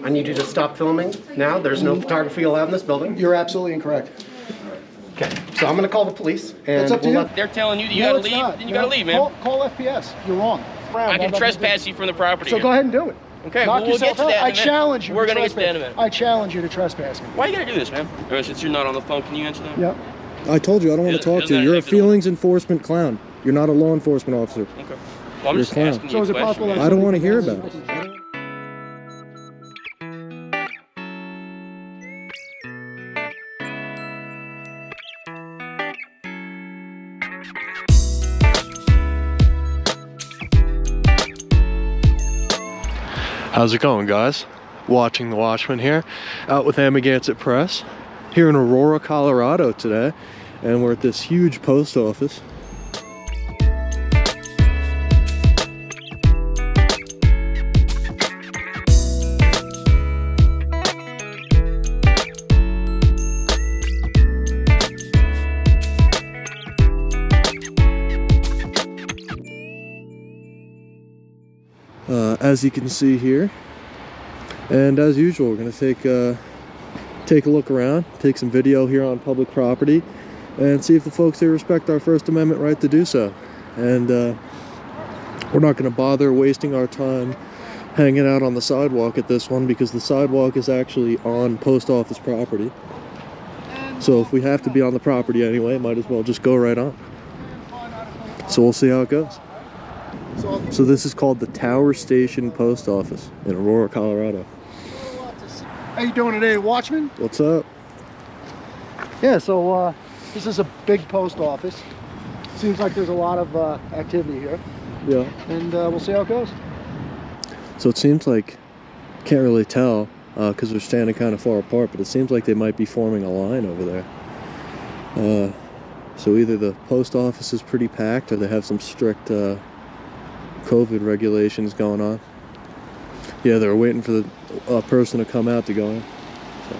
I need you to stop filming now. There's no photography allowed in this building. You're absolutely incorrect. Okay, so I'm gonna call the police. And It's up to you. They're telling you that you gotta leave, then you gotta leave, man. Call FPS. You're wrong. I can trespass you from the property. So go ahead and do it. Okay, Knock we'll get yourself to out. that in a I minute. challenge you. We're gonna get to that in a minute. I challenge you to trespass me. Why you gotta do this, man? Or since you're not on the phone, can you answer that? Yep. I told you I don't want to talk to you. You're a feelings enforcement clown. You're not a law enforcement officer. Okay. Well, I'm just asking you a question. I don't want to hear about it. How's it going, guys? Watching the Watchman here, out with Amagansett Press, here in Aurora, Colorado today, and we're at this huge post office. As you can see here, and as usual, we're going to take a look around, take some video here on public property, and see if the folks here respect our First Amendment right to do so. And we're not going to bother wasting our time hanging out on the sidewalk at this one, because the sidewalk is actually on post office property. So if we have to be on the property anyway, might as well just go right on. So we'll see how it goes. So this is called the Tower Station Post Office in Aurora, Colorado. How you doing today, Watchman? What's up? Yeah, so this is a big post office. Seems like there's a lot of activity here. Yeah. And we'll see how it goes. So it seems like, can't really tell because they're standing kind of far apart, but it seems like they might be forming a line over there. So either the post office is pretty packed or they have some strict COVID regulations going on. Yeah, they're waiting for the person to come out to go in. So.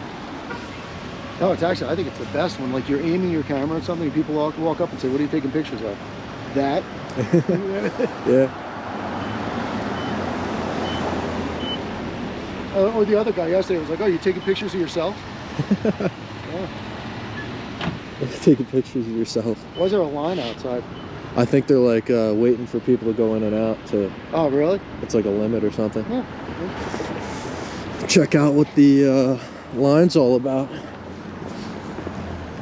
No, it's actually, I think it's the best one. Like you're aiming your camera at something and people walk up and say, what are you taking pictures of? That? Yeah. Or the other guy yesterday was like, oh, you taking pictures of yourself? Yeah. Taking pictures of yourself. Why is there a line outside? I think they're like waiting for people to go in and out to... Oh, really? It's like a limit or something. Yeah. Check out what the line's all about.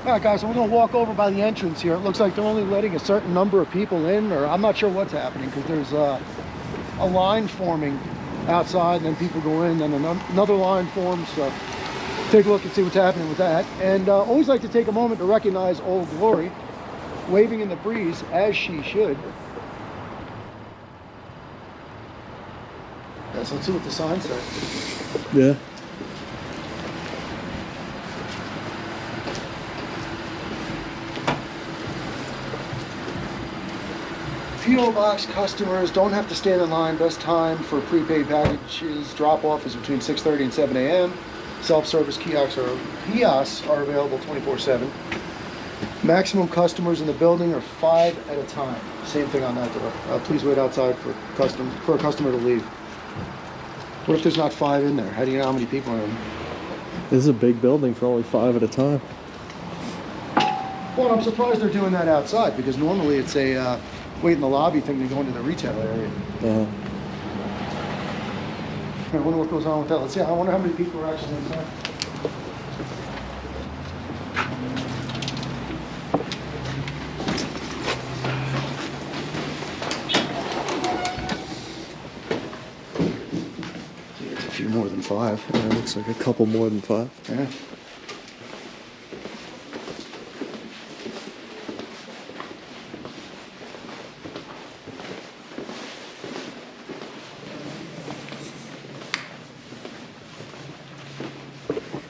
All right, guys, so we're going to walk over by the entrance here. It looks like they're only letting a certain number of people in, or I'm not sure what's happening, because there's a line forming outside, and then people go in, then another line forms. So take a look and see what's happening with that. And always like to take a moment to recognize Old Glory, waving in the breeze, as she should. Yeah, so let's see what the sign says. Yeah. PO Box customers don't have to stand in line. Best time for prepaid packages drop-off is between 6:30 and 7 a.m. Self-service kiosks are available 24/7. Maximum customers in the building are 5 at a time. Same thing on that door. Please wait outside for a customer to leave. What if there's not 5 in there? How do you know how many people are in? This is a big building for only 5 at a time. Well, I'm surprised they're doing that outside, because normally it's a wait in the lobby thing to go into the retail area. I wonder what goes on with that. Let's see. I wonder how many people are actually inside. It's a few more than 5. Yeah, it looks like a couple more than 5. Yeah.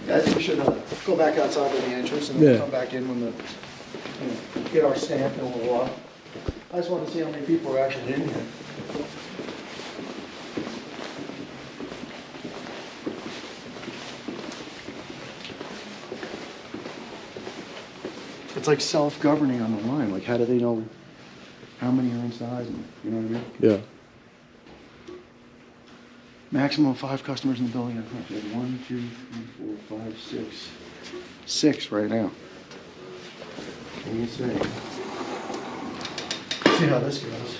I think we should go back outside of the entrance and then come back in when get our stamp in a little while. I just want to see how many people are actually in here. It's like self-governing on the line. Like, how do they know how many are inside? And, you know what I mean? Yeah. Maximum of 5 customers in the building. 1, 2, 3, 4, 5, 6. 6 right now. What do you say? See how this goes.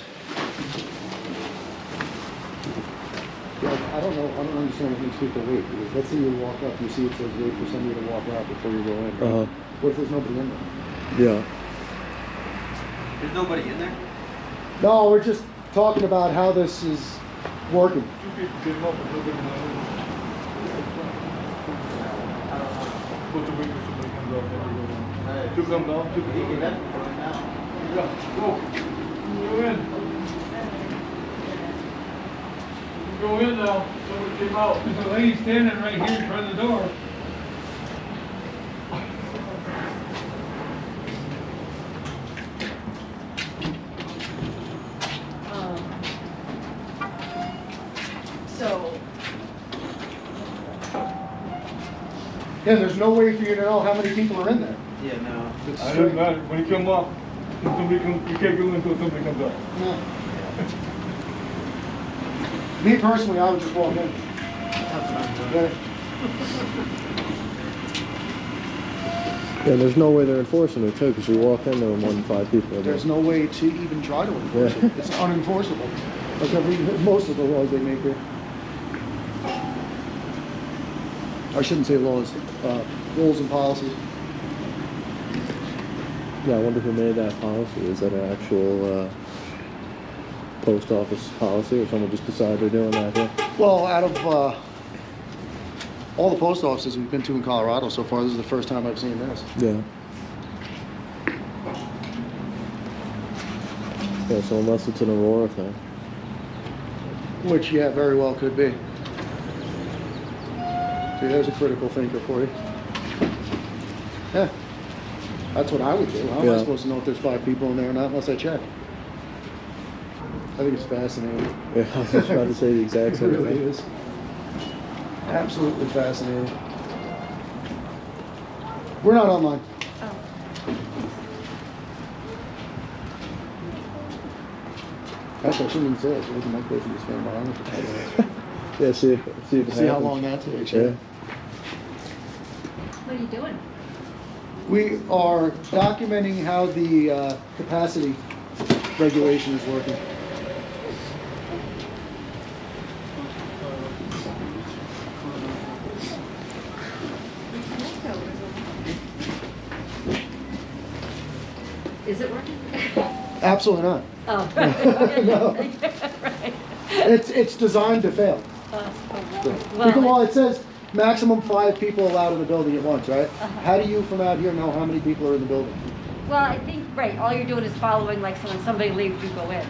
Yeah, I don't understand what makes people wait. Because let's say you walk up, you see it says wait for somebody to walk out before you go in. Right? What if there's nobody in there? Yeah. There's nobody in there? No, we're just talking about how this is working. Go in now. Somebody came out. There's a lady standing right here in front of the door. So. Yeah, there's no way for you to know how many people are in there. Yeah, no. It's I straight. don't know. When you come up, somebody comes, you can't go in until somebody comes up. No. Me personally, I would just walk in. Yeah. And there's no way they're enforcing it too, because you walk in there and more than 5 people are there. There's no way to even try to enforce it. It's unenforceable. Like most of the laws they make here. I shouldn't say laws, rules and policies. Yeah, I wonder who made that policy. Is that an actual post office policy, or someone just decided they're doing that here? Well, out of all the post offices we've been to in Colorado so far, this is the first time I've seen this. Yeah. Yeah, so unless it's an Aurora thing. Which, yeah, very well could be. See, there's a critical thinker for you. Yeah. That's what I would do. How am I supposed to know if there's 5 people in there or not unless I check? I think it's fascinating. Yeah, I was just about to say the exact same It really thing. is. Absolutely fascinating. We're not online. Oh. Actually, I shouldn't even say it. It might go to the stand by on it. Yeah, see if it See how happens. long that takes. Yeah. What are you doing? We are documenting how the capacity regulation is working. Is it working? Absolutely not. Oh. No. Right. It's designed to fail. Well, it says maximum 5 people allowed in the building at once, right? How do you from out here know how many people are in the building? Well, I think, right, all you're doing is following, like, so when somebody leaves, you go in.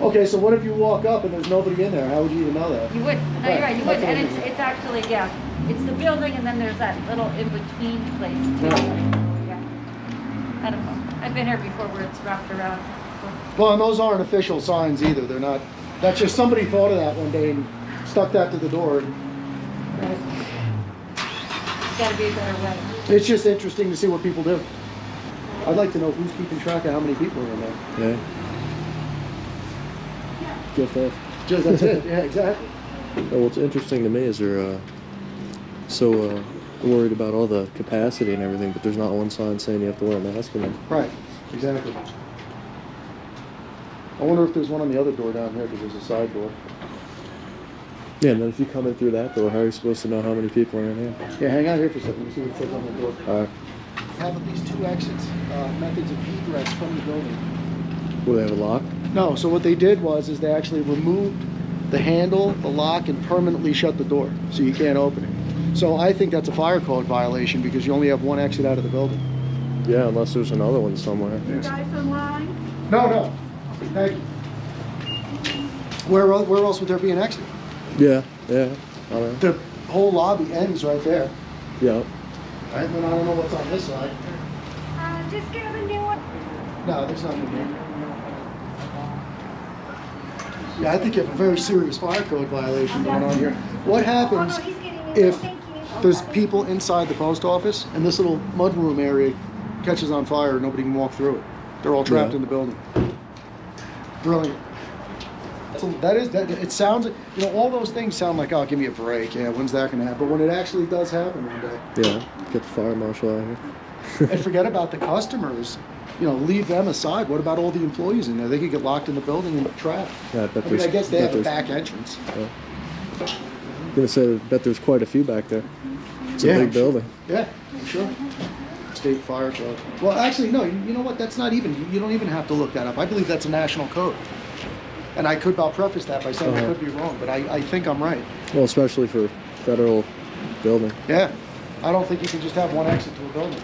Okay, so what if you walk up and there's nobody in there? How would you even know that? You would. No, you're right, you would. That's what And I mean. it's actually, yeah, it's the building and then there's that little in-between place. Yeah. I don't know. I've been here before where it's wrapped around. Well, and those aren't official signs either. They're not. That's just somebody thought of that one day and stuck that to the door. Right. It's gotta be a better way. It's just interesting to see what people do. I'd like to know who's keeping track of how many people are in there. Yeah. Just us. Just that's it. Yeah, exactly. Oh, what's interesting to me is they're so worried about all the capacity and everything, but there's not one sign saying you have to wear a mask in there. Right. Exactly. I wonder if there's one on the other door down here because there's a side door. Yeah, and then if you come in through that door, how are you supposed to know how many people are in here? Yeah, hang out here for a second. Let me see what it says on the door. All right. Have at least 2 exits, methods of egress from the building. Will they have a lock? No, so what they did was they actually removed the handle, the lock, and permanently shut the door, so you can't open it. So I think that's a fire code violation because you only have 1 exit out of the building. Yeah, unless there's another one somewhere. You guys online? No. Thank you. Where else would there be an exit? Yeah. All right. The whole lobby ends right there. Yeah. Right, and then I don't know what's on this side. Just get a new one. No, there's nothing here. Yeah, I think you have a very serious fire code violation going on here. What happens if there's people inside the post office and this little mudroom area catches on fire and nobody can walk through it? They're all trapped in the building. Brilliant. It sounds, you know, all those things sound like, oh, give me a break. Yeah, when's that going to happen? But when it actually does happen one day. Yeah, get the fire marshal out here. And forget about the customers. You know, leave them aside. What about all the employees in there? They could get locked in the building and trapped. Yeah, I guess they have a back entrance. Yeah. I'm gonna say, I bet there's quite a few back there. It's a big building. Yeah, I'm sure. State Fire Code. Well, actually, no. You know what? That's not even. You don't even have to look that up. I believe that's a national code. And I'll preface that by saying I could be wrong, but I think I'm right. Well, especially for federal building. Yeah. I don't think you can just have one exit to a building.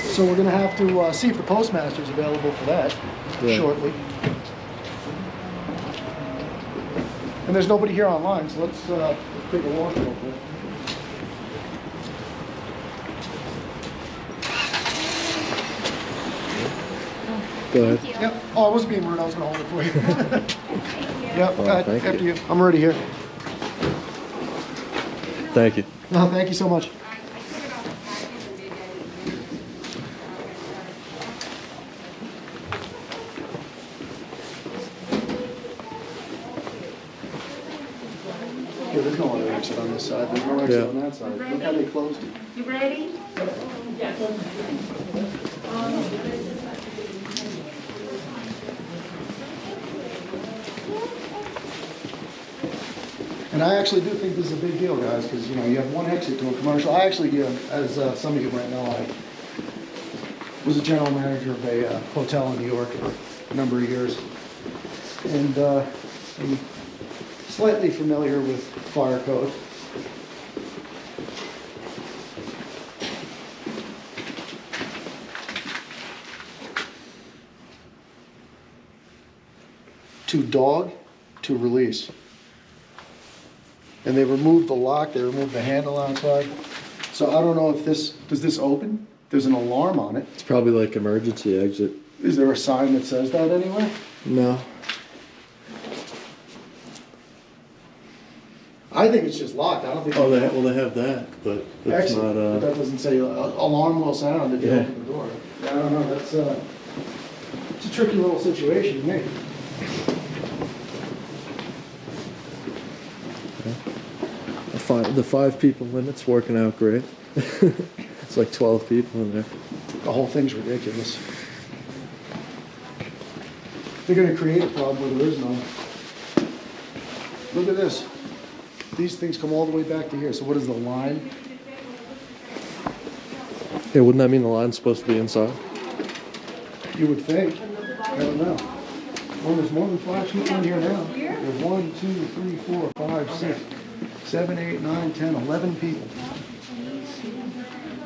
So we're going to have to see if the postmaster's available for that shortly. And there's nobody here online, so let's take a walk real quick. Go ahead. Yep. Oh, I wasn't being rude. I was going to hold it for you. Yep. Thank After you. I'm already here. Thank you. No, thank you so much. Yeah, there's no other exit on this side. There's no exit on that side. Look how they closed it. You ready? And I actually do think this is a big deal, guys, because, you know, you have one exit to a commercial. I actually, as some of you might know, I was a general manager of a hotel in New York for a number of years. And I'm slightly familiar with fire code. To dog, to release. And they removed the lock, they removed the handle outside. So I don't know if does this open? There's an alarm on it. It's probably like emergency exit. Is there a sign that says that anywhere? No. I think it's just locked. I don't think. Oh, they have that, but it's not. But that doesn't say alarm will sound if you open the door. I don't know. That's it's a tricky little situation to me. The 5 people limit's working out great. It's like 12 people in there. The whole thing's ridiculous. They're going to create a problem where there is none. Look at this. These things come all the way back to here. So what is the line? Yeah, wouldn't that mean the line's supposed to be inside? You would think. I don't know. Well, there's more than 5 people in here now. There's 1, 2, 3, 4, 5, 6, 7, 8, 9, 10, 11 people.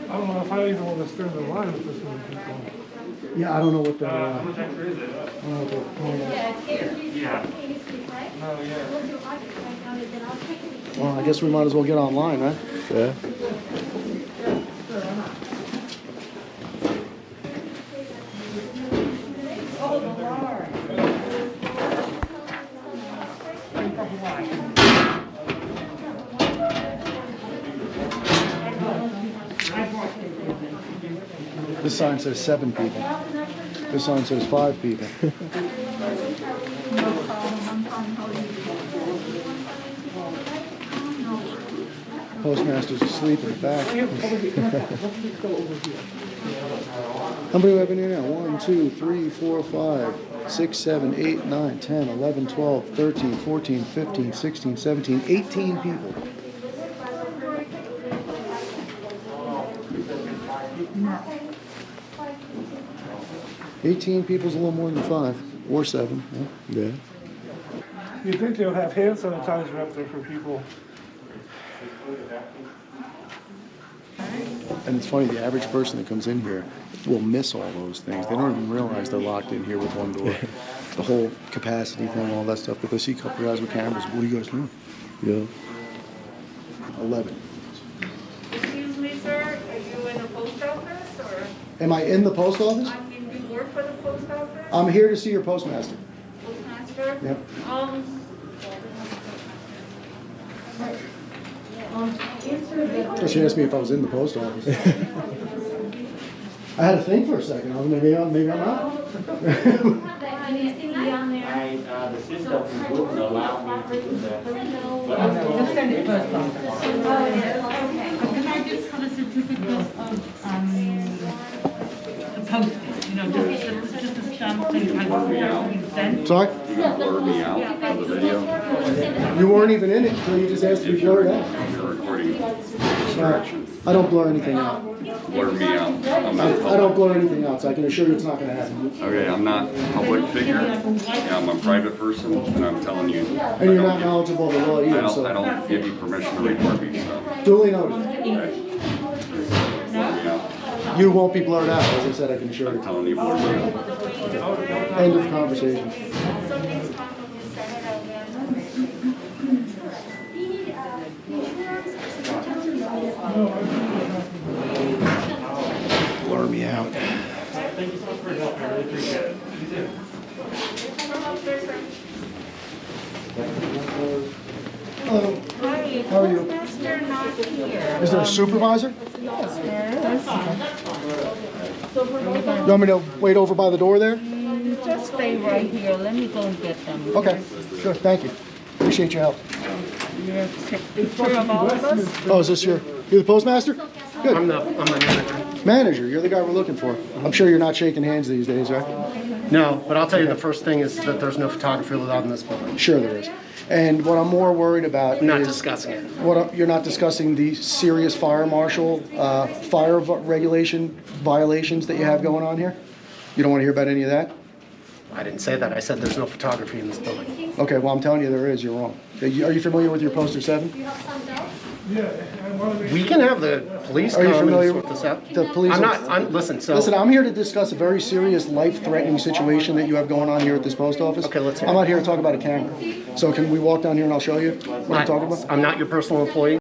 I don't know if I even want to stir the line with this many people. Yeah, I don't know what the. How much extra is it? Yeah. No, yeah. Well, I guess we might as well get online, right? Yeah. This sign says 7 people. This sign says 5 people. Postmaster's asleep in the back. How many do we have in here now? 1, 2, 3, 4, 5, 6, 7, 8, 9, 10, 11, 12, 13, 14, 15, 16, 17, 18 people. No. 18 people's a little more than 5 or 7. Yeah. You'd think they'll have hand sanitizer up there for people. And it's funny, the average person that comes in here will miss all those things. They don't even realize they're locked in here with one door. The whole capacity thing, all that stuff. But they see a couple of guys with cameras. What are you guys doing? Yeah. 11. Excuse me, sir, are you in the post office or? Am I in the post office? I mean, do you work for the post office? I'm here to see your postmaster. Postmaster? Yep. She asked me if I was in the post office. I had to think for a second. Maybe I'm not. stuff you wouldn't allow me to do that. But I know. Just send it to post office. Can I just have a certificate of, the posting, you know, just a stamp saying how it's sent? Sorry? You gonna blur me out of the video? You weren't even in it until you just asked to be blurred out. You're recording Alright. I don't blur anything out. blur me out. I'm not I don't blur anything out, so I can assure you it's not gonna happen. Okay, I'm not a public figure. Yeah, I'm a private person, and I'm telling you. And you're not knowledgeable of the law either, I so. don't give you permission to record me, so. Duly noted. Okay. Yeah, You won't be blurred out, as I said, I can assure I'm you. telling you, blur me out. End of conversation. Blur me out. Thank you so much for your help, I really appreciate it. Hello. Hi, How are you? Master not here. Is there a supervisor? Yes, there You want me to wait over by the door there? is. Just stay right here. Let me go and get them. Okay, sure, thank you. Appreciate your help. You have to take a picture of all of us? Oh, is this you're the postmaster? Good. I'm the manager. Manager, you're the guy we're looking for. I'm sure you're not shaking hands these days, right? No, but I'll tell you the first thing is that there's no photography allowed in this building. Sure there is. And what I'm more worried about I'm not is discussing it. you're not discussing the serious fire marshal, regulation violations that you have going on here? You don't want to hear about any of that? I didn't say that. I said there's no photography in this building. Okay, well, I'm telling you there is, you're wrong. Are you familiar with your poster 7? We can have the police Are you come and familiar sort this out. the police? Listen, I'm here to discuss a very serious life-threatening situation that you have going on here at this post office. Okay, let's hear I'm it. not here to talk about a camera. So can we walk down here and I'll show you what I'm talking about? I'm not your personal employee.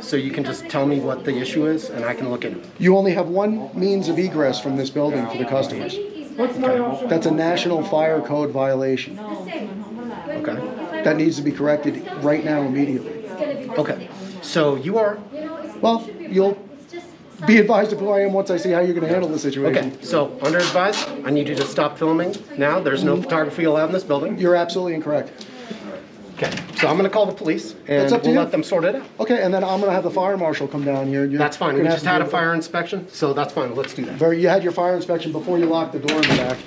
So you can just tell me what the issue is and I can look into it. You only have one means of egress from this building for the customers. That's a national fire code violation. Okay. That needs to be corrected right now, immediately. Okay. So you are, Well, you'll be advised of who I am once I see how you're going to handle the situation. okay, so under advised, I need you to stop filming now. There's no photography allowed in this building. You're absolutely incorrect. Okay, so I'm gonna call the police and That's up to we'll you. let them sort it out. Okay, and then I'm going to have the fire marshal come down here. And you're That's fine. We gonna just have had to a do- fire inspection, so that's fine. Let's do that. You had your fire inspection before you locked the door in the back.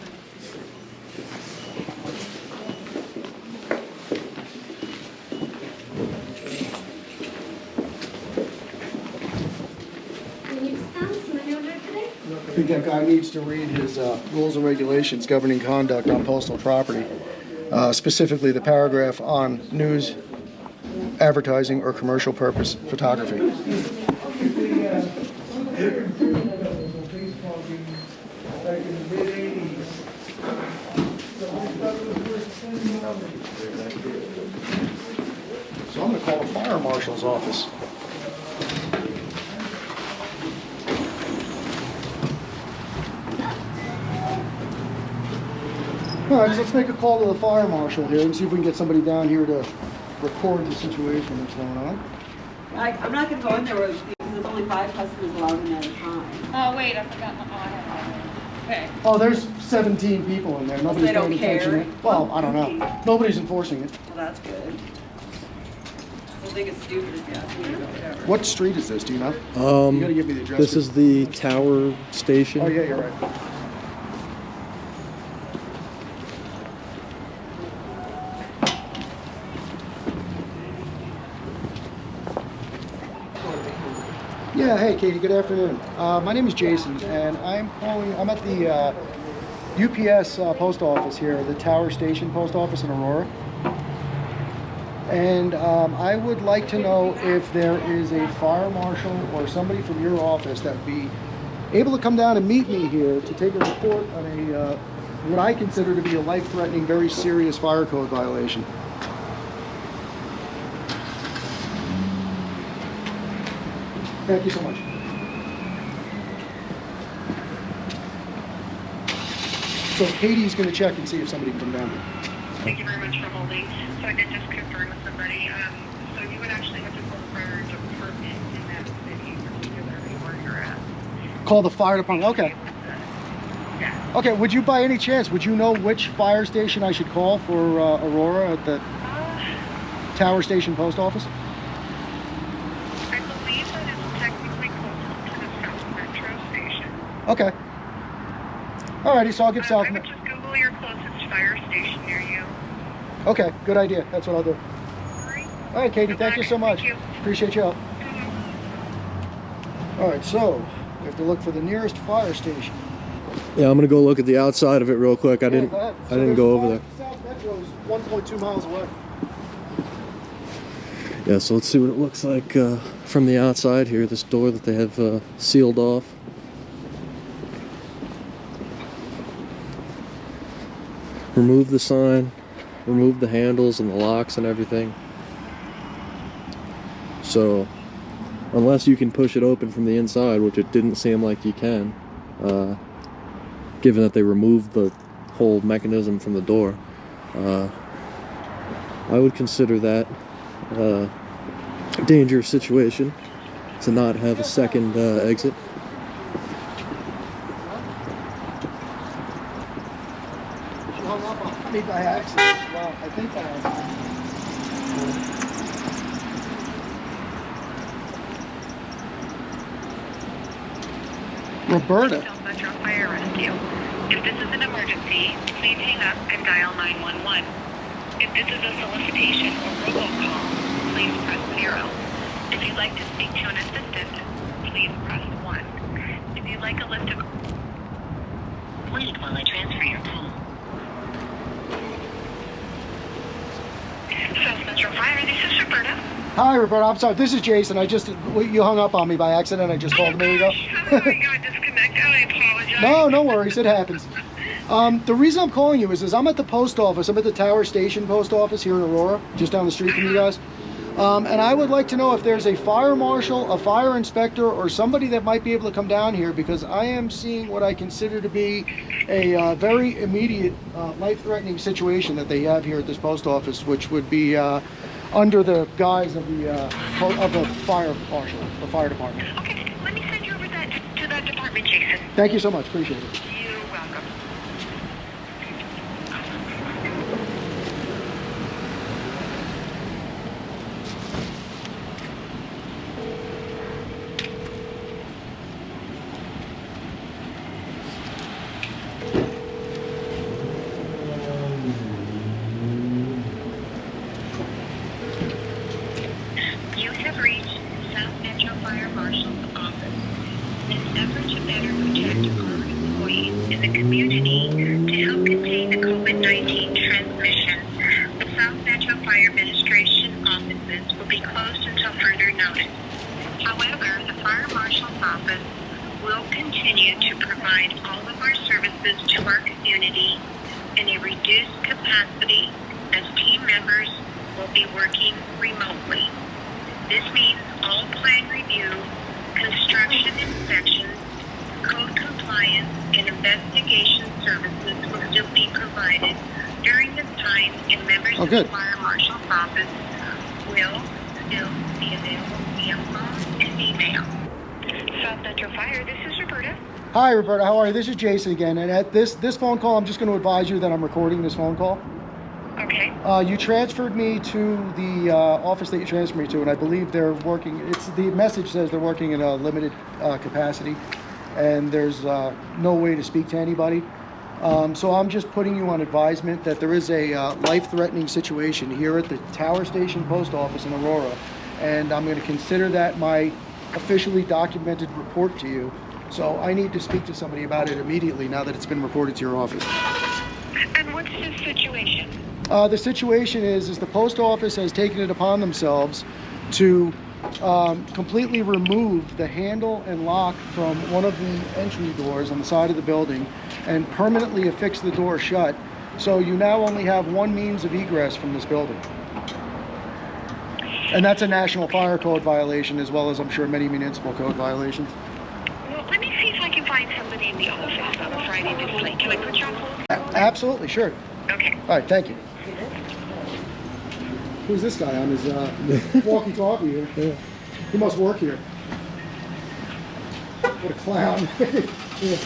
I think that guy needs to read his rules and regulations governing conduct on postal property, specifically the paragraph on news, advertising, or commercial purpose photography. So I'm going to call the fire marshal's office. All right, so let's make a call to the fire marshal here and see if we can get somebody down here to record the situation that's going on. I'm not going to go in there because there's only 5 customers allowed in at a time. Oh, wait, I forgot. Oh, I have okay. Oh, there's 17 people in there. Nobody's they don't paying attention. care? Well, I don't know. Nobody's enforcing it. Well, that's good. I think it's stupid if you ask me, but whatever. What street is this? Do you know? You gotta give me the address. This is the tower station. Oh yeah, you're right. Yeah, hey Katie, good afternoon. My name is Jason and I'm at the UPS post office here, the Tower Station post office in Aurora. And I would like to know if there is a fire marshal or somebody from your office that would be able to come down and meet me here to take a report on a what I consider to be a life-threatening, very serious fire code violation. Thank you so much. So Katie's going to check and see if somebody can come down here. Thank you very much for holding. So I did just confirm with somebody. So you would actually have to call the fire department in that city, particularly where you're at. Call the fire department. Okay. Yeah. Okay, would you by any chance, would you know which fire station I should call for Aurora at the Tower Station Post Office? I believe that it's technically closest to the South Metro station. Okay. Alrighty, so I'll give South I would just Google your closest fire station near you. Okay, good idea. That's what I'll do. Alright, Katie, thank you so much. Thank you. Appreciate your help. Alright, so we have to look for the nearest fire station. Yeah, I'm gonna go look at the outside of it real quick. I didn't go over there. South Metro is 1.2 miles away. Yeah, so let's see what it looks like from the outside here. This door that they have sealed off. Remove the sign, remove the handles and the locks and everything. So, unless you can push it open from the inside, which it didn't seem like you can, given that they removed the whole mechanism from the door, I would consider that a dangerous situation to not have a second exit. She hung up on me by accident. Well, I think by accident. Roberta. South Metro Fire Rescue. If this is an emergency, please hang up and dial 911. If this is a solicitation or robocall, please press 0. If you'd like to speak to an assistant, please press 1. If you'd like a list of... Wait while I transfer your call. South Metro Fire, this is Roberta. Hi, Roberta. I'm sorry. This is Jason. You hung up on me by accident. I just called a minute ago. How did I got disconnected? I apologize. No worries. It happens. The reason I'm calling you is I'm at the post office. I'm at the Tower Station Post Office here in Aurora, just down the street from you guys. And I would like to know if there's a fire marshal, a fire inspector, or somebody that might be able to come down here, because I am seeing what I consider to be a very immediate, life-threatening situation that they have here at this post office, which would be under the guise of the fire marshal, the fire department. Okay, let me send you over to that department, Jason. Thank you so much. Appreciate it. You're welcome. You have reached South Metro Fire Marshal's office. In an effort to better protect our employees in the community to help contain the COVID-19 transmission, the South Metro Fire Administration offices will be closed until further notice. However, the Fire Marshal's office will continue to provide all of our services to our community in a reduced capacity as team members will be working remotely. This means all plan review, construction inspections, code compliance, and investigation services will still be provided during this time, and members of the Fire Marshal's office will still be available via phone and email. South Metro Fire, this is Roberta. Hi, Roberta. How are you? This is Jason again. And at this phone call, I'm just going to advise you that I'm recording this phone call. Okay. You transferred me to the office that you transferred me to, and I believe they're working. The message says they're working in a limited capacity, and there's no way to speak to anybody. So I'm just putting you on advisement that there is a life-threatening situation here at the Tower Station Post Office in Aurora, and I'm going to consider that my officially documented report to you. So I need to speak to somebody about it immediately now that it's been reported to your office. And what's the situation? The situation is the post office has taken it upon themselves to completely remove the handle and lock from one of the entry doors on the side of the building and permanently affix the door shut. So you now only have one means of egress from this building. And that's a National Fire Code violation, as well as I'm sure many municipal code violations. Well, let me see if I can find somebody in the office on a Friday this late. Can I put you on hold? Absolutely, sure. Okay. All right, thank you. Who's this guy on his walkie-talkie here? Yeah. He must work here. What a clown. Yeah.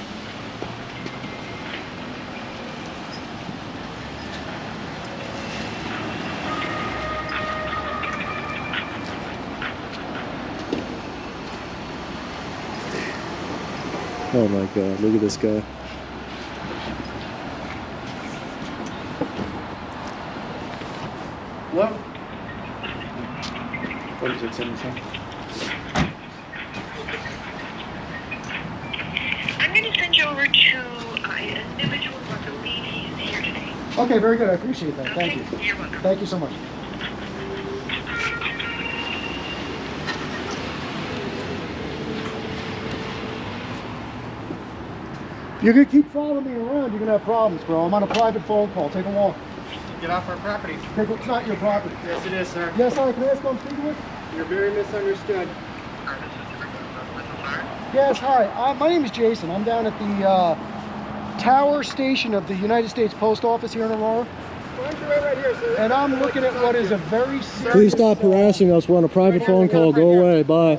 Oh my God, look at this guy. Hello? What is it, 77? I'm going to send you over to an individual who I believe he's here today. Okay, very good. I appreciate that. Thank you. You're welcome. Thank you so much. If you're going to keep following me around, you're going to have problems, bro. I'm on a private phone call. Take a walk. Get off our property. It's not your property. Yes, it is, sir. Yes, sir. Can I ask who I'm speaking with? You're very misunderstood. Yes, hi. My name is Jason. I'm down at the tower station of the United States Post Office here in Aurora. Right here, sir. And I'm looking at what is a very serious... Please stop harassing us. We're on a private phone call. Go away. Bye.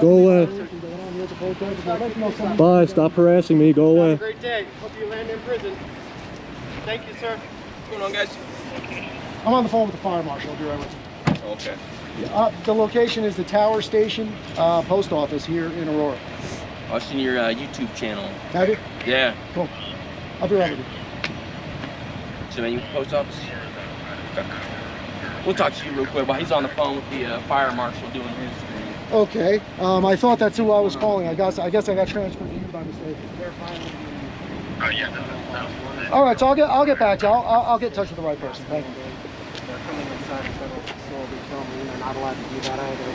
Go away. Bye. Stop harassing me. Go away. Have a great day. Hope you land in prison. Thank you, sir. What's going on, guys? I'm on the phone with the fire marshal. I'll be right with you. Okay. The location is the Tower Station Post Office here in Aurora. Watching your YouTube channel. Have you? Yeah. Cool. I'll be right with you. So, man, you post office? Okay. We'll talk to you real quick while he's on the phone with the fire marshal doing his thing. Okay. I thought that's who I was calling. I guess I got transferred to you by mistake. Oh, yeah. All right. So I'll get back to you. I'll get in touch with the right person. Thank you. They're coming inside a federal facility filming. They're not allowed to do that either.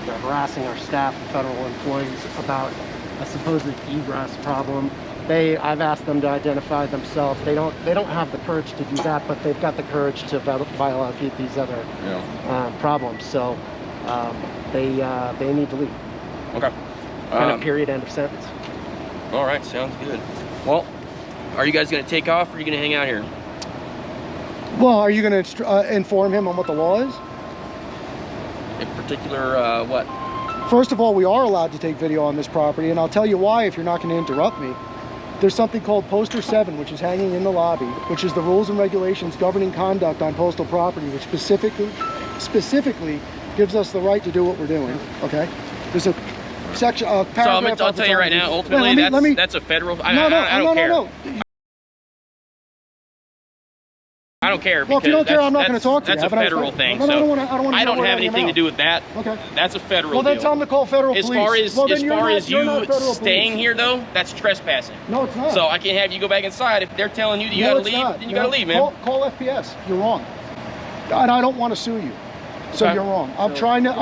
They're harassing our staff and federal employees about a supposed egress problem. I've asked them to identify themselves. They don't have the courage to do that, but they've got the courage to violate these other problems. So they need to leave. Okay. Kind of period, end of sentence. All right, sounds good. Well, are you guys going to take off or are you going to hang out here? Well, are you going to inform him on what the law is? In particular, what? First of all, we are allowed to take video on this property, and I'll tell you why if you're not going to interrupt me. There's something called Poster 7, which is hanging in the lobby, which is the rules and regulations governing conduct on postal property, which specifically gives us the right to do what we're doing, okay? There's a section, paragraph. So I'll tell you right now, ultimately, that's a federal, I don't care. No. I don't care. Well, if you don't care, I'm not going to talk to you. That's a federal thing. So I don't have anything to do with that. Okay. That's a federal deal. Well, then tell them to call federal police. As far as you staying here, though, that's trespassing. No, it's not. So I can't have you go back inside. If they're telling you that you got to leave, then you got to leave, man. Call FPS. You're wrong. And I don't want to sue you. So you're wrong. I'm trying to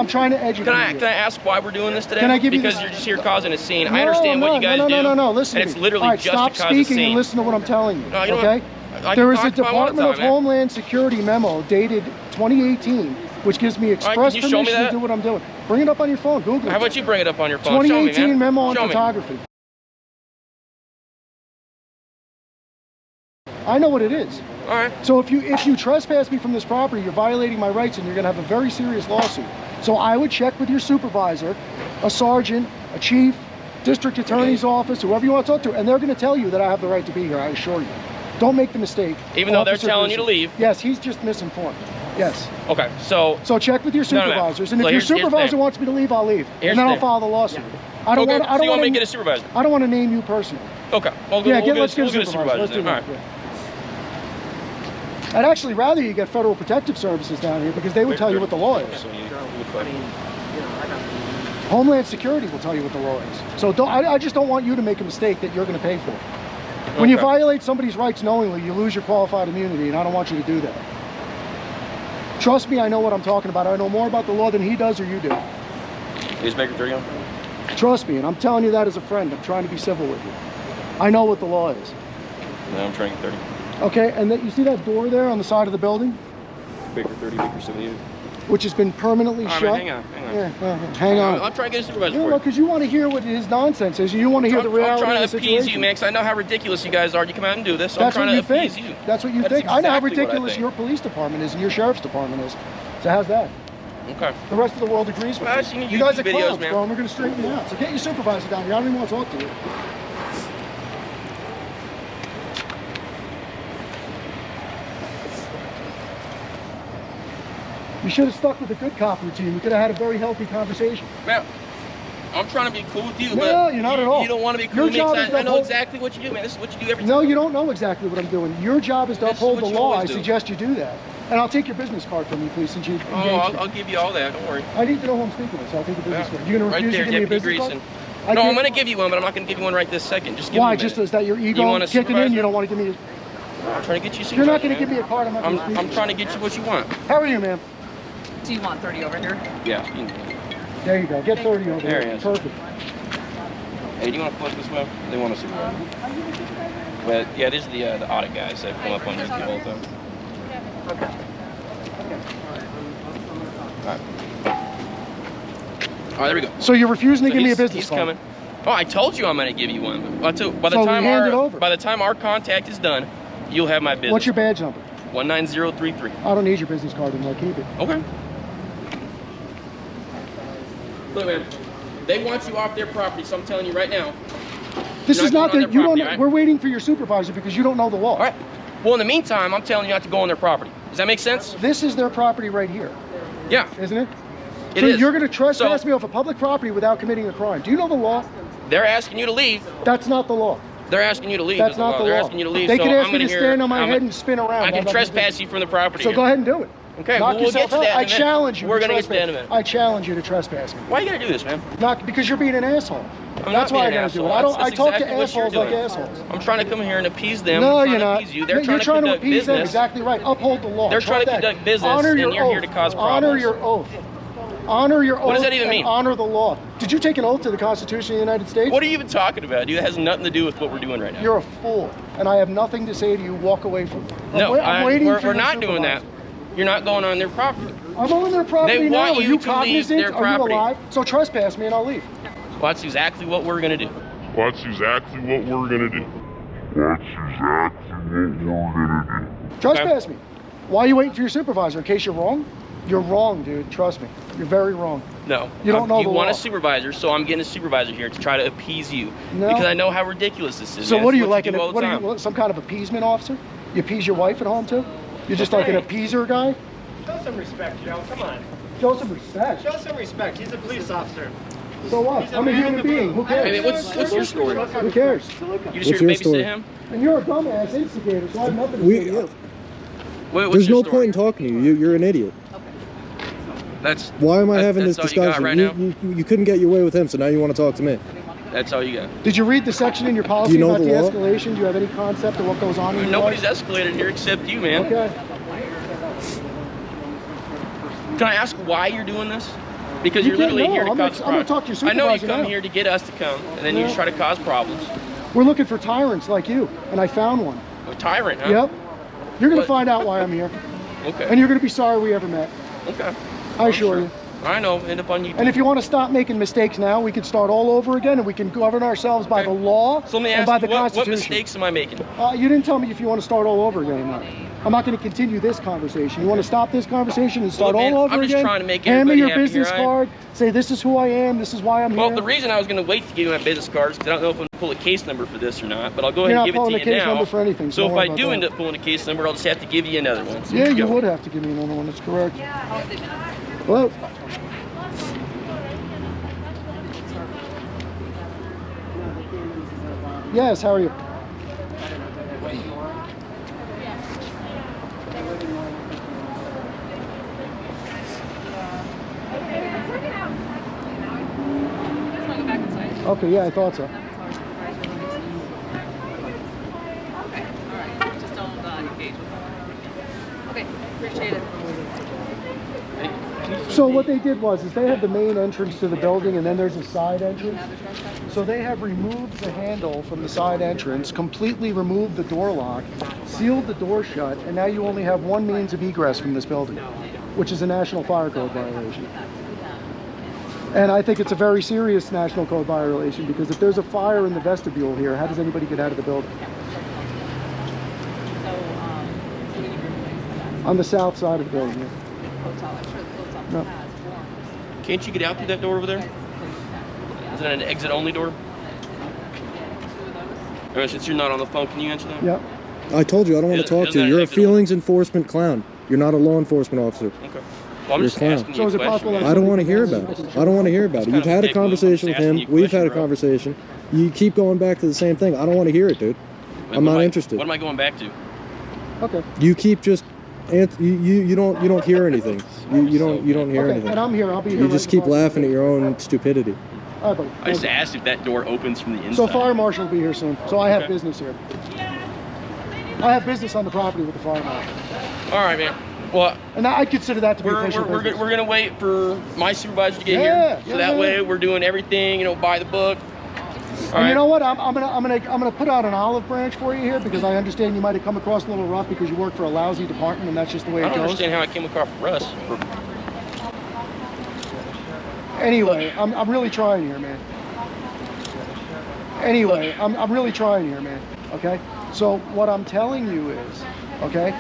educate you. Can I ask why we're doing this today? Can I give you because you're just here causing a scene. I understand what you guys do. No. Listen and to me. it's literally just to cause a scene. Stop speaking and listen to what I'm telling you. No, you know okay? There is a Department of man. Homeland Security memo dated 2018, which gives me express permission to do what I'm doing. Bring it up on your phone. Google it. How about you bring it up on your phone? 2018 memo on photography. I know what it is. All right. So if you trespass me from this property, you're violating my rights and you're going to have a very serious lawsuit. So I would check with your supervisor, a sergeant, a chief, district attorney's office, whoever you want to talk to, and they're going to tell you that I have the right to be here, I assure you. Don't make the mistake. Even though they're telling you to leave? Yes, he's just misinformed. Yes. Okay, so check with your supervisors, and if your supervisor wants me to leave, I'll leave, and then I'll file the lawsuit. I don't want to get a supervisor. I don't want to name you personally. Okay. Well, let's get a supervisor. Let's do that. I'd actually rather you get Federal Protective Services down here because they would tell you what the law is. Homeland Security will tell you what the law is. So I just don't want you to make a mistake that you're going to pay for. When you violate somebody's rights knowingly, you lose your qualified immunity, and I don't want you to do that. Trust me, I know what I'm talking about. I know more about the law than he does or you do. Is Baker 30 on? Trust me, and I'm telling you that as a friend. I'm trying to be civil with you. I know what the law is. No, I'm trying 30. Okay, and you see that door there on the side of the building? Baker 30, Baker 78. Which has been permanently shut. Hang on. Yeah, hang on. I'm trying to get a supervisor for you. Because you want to hear what his nonsense is. You want to hear the reality of the situation. I'm trying to appease you, man, because I know how ridiculous you guys are. You come out and do this, so That's I'm trying what to you appease think. you. That's what you think. I know how ridiculous your police department is and your sheriff's department is. So how's that? Okay. The rest of the world agrees with you. You guys are clowns, bro, and we're going to straighten you out. So get your supervisor down here. I don't even want to talk to you. You should have stuck with the good cop routine. We could have had a very healthy conversation. Man, I'm trying to be cool with you, No, but you're not at all. You don't want to be cool Your with me. job 'Cause is I to know uphold- exactly what you do, man. This is what you do every time. No, you don't know exactly what I'm doing. Your job is to This is uphold the what you law. I always do. suggest you do that. And I'll take your business card from you, please, since you Oh, engaged me. I'll give you all that. Don't worry. I need to know who I'm speaking with, so I'll take the business Yeah. card. You gonna refuse Right there, to give me a Deputy business Greeson. card? No, I'm going to give you one, but I'm not going to give you one right this second. Just give Why? me a Just minute. is that your You ego want a kicking in? supervisor? You don't want to give me. I'm trying to get you. You're not going supervisor, to give me a man. card. I'm not going to speak. I'm trying to get you what you want. How are you, ma'am? Do you want 30 over here? Yeah. There you go. Get 30 over There there. he is. Perfect. Hey, do you want to flip this way? They want a supervisor. But yeah, these are the audit guys that come up on this the whole time. Okay. All right, there we go. So you're refusing to give me a he's- business he's card? coming. Oh, I told you I'm going to give you one. By the So time hand it over. by the time our contact is done, you'll have my business. What's your badge number? 19033. I don't need your business card anymore. Keep it. Okay. Look, man, they want you off their property, so I'm telling you right now. This you're is not going that on you their don't. property, right? We're waiting for your supervisor because you don't know the law. All right. Well, in the meantime, I'm telling you not to go on their property. Does that make sense? This is their property right here. Yeah. Isn't it? It so is. you're going to trespass So- me off a public property without committing a crime. Do you know the law? They're asking you to leave. That's not the law. They're asking you to leave. That's not the They're law. asking you to leave. They so can ask I'm me gonna to hear, stand on my I'm head and spin around. I I'm can not gonna do trespass you from the property. So here. go ahead and do it. Okay, Knock we'll get yourself to out. that in a I minute. challenge you. We're to gonna get to that in a trespass. minute. I challenge you to trespass me. Why you gotta do this, man? Not because you're being an asshole. I'm That's not why I being an gotta do it. asshole. I don't. I That's talk exactly to what you're assholes like doing. assholes. I'm trying to come here and appease them. No, I'm you're trying to not. appease you. They're You're trying to conduct appease them. business. Exactly right. Uphold the law. They're trying to Try that. conduct business, Honor and your you're here oath. to cause Honor problems. your oath. Honor your oath. What does that even and mean? Honor the law. Did you take an oath to the Constitution of the United States? What are you even talking about, dude? That has nothing to do with what we're doing right now. You're a fool, and I have nothing to say to you. Walk away from me. No, I'm waiting for we're your not doing that. supervisor. You're not going on their property. I'm on their property They now. want Are you you to leave cognizant? their Are property. you alive? So trespass me and I'll leave. Well, that's exactly what we're gonna do. Well, that's exactly what we're gonna do. That's exactly what we're gonna do. Trespass me. Why are you waiting for your supervisor? In case you're wrong? You're wrong, dude. Trust me. You're very wrong. No. You don't know You the want law. a supervisor, so I'm getting a supervisor here to try to appease you. No. Because I know how ridiculous this is. So man. what are It's you like? do all the What are time. you? Some kind of appeasement officer? You appease your wife at home too? You're just like an appeaser guy? Show some respect, Joe. Come on. Show some respect. Show some respect. He's a police officer. So what? I'm a human being. Who cares? Hey, man, what's your story? Who cares? You just here to babysit him? And you're a dumbass instigator, so I have nothing to We- say to you. What's There's your no story? point in talking to you. You're an idiot. That's. Why am I having this that's all you got discussion? right now? You couldn't get your way with him, so now you want to talk to me. That's all you got. Did you read the section in your policy Do you know about the law? de-escalation? Do you have any concept of what goes on in your Nobody's life? escalated here except you, man. Okay. Can I ask why you're doing this? Because You you're can't literally know. here to I'm cause gonna talk to your I know you supervisor come now. here to get us to come, and then you Yeah. just try to cause problems. We're looking for tyrants like you, and I found one. A tyrant, huh? Yep. You're going to What? find out why I'm here. Okay. And you're going to be sorry we ever met. Okay. I assure you. I know. End up on YouTube. And if you want to stop making mistakes now, we can start all over again, and we can govern ourselves by the law So let me and ask by you, the what Constitution. mistakes am I making? You didn't tell me if you want to start all over again or not. I'm not going to continue this conversation. You want to stop this conversation and start Look, man, all over I'm just again? trying to make Hand me everybody your happy business here, right? card. Say this is who I am. This is why I'm Well, here. the reason I was going to wait to give you my business cards, because I don't know if I'm going to pull a case number for this or not, but I'll go You're ahead not and give it pulling to a you case now. number for anything, so So don't if worry I about do that. end up pulling a case number, I'll just have to give you another one. So Yeah, here you go. would have to give me another one. That's correct. Hello. Yes, how are you? Okay, yeah, I thought so. Just don't engage with them. Okay, appreciate it. So what they did was they have the main entrance to the building, and then there's a side entrance. So they have removed the handle from the side entrance, completely removed the door lock, sealed the door shut, and now you only have one means of egress from this building, which is a National Fire Code violation. And I think it's a very serious National Code violation, because if there's a fire in the vestibule here, how does anybody get out of the building? On the south side of the building, yeah. No. Can't you get out through that door over there? Is that an exit-only door? All right, since you're not on the phone, can you answer that? Yep. I told you I don't want to talk to you. You're a feelings enforcement clown. You're not a law enforcement officer. Okay. Well, I'm You're a just clown. asking So you is a it possible question. that- I don't want to hear about it. I don't want to hear about it. You've had a conversation with him. We've had a conversation. You keep going back to the same thing. I don't want to hear it, dude. I'm not interested. What am I going back to? Okay. You keep just you don't hear anything. You don't hear Okay, anything. and I'm here. I'll be here. You just right keep tomorrow. laughing at your own stupidity. All right, buddy. I just asked if that door opens from the inside. So fire marshal will be here soon. So I have Okay. business here. I have business on the property with the fire marshal. All right, man. Well, and I consider that to be we're official business. gonna wait for my supervisor to get Yeah, here, so that way we're doing everything, you know, by the book. All And right. you know what? I'm gonna put out an olive branch for you here because I understand you might have come across a little rough because you work for a lousy department and that's just the way I it don't goes. understand how I came across Russ. Anyway, I'm really trying here, man. Anyway, I'm really trying here, man. Okay? So what I'm telling you is, okay,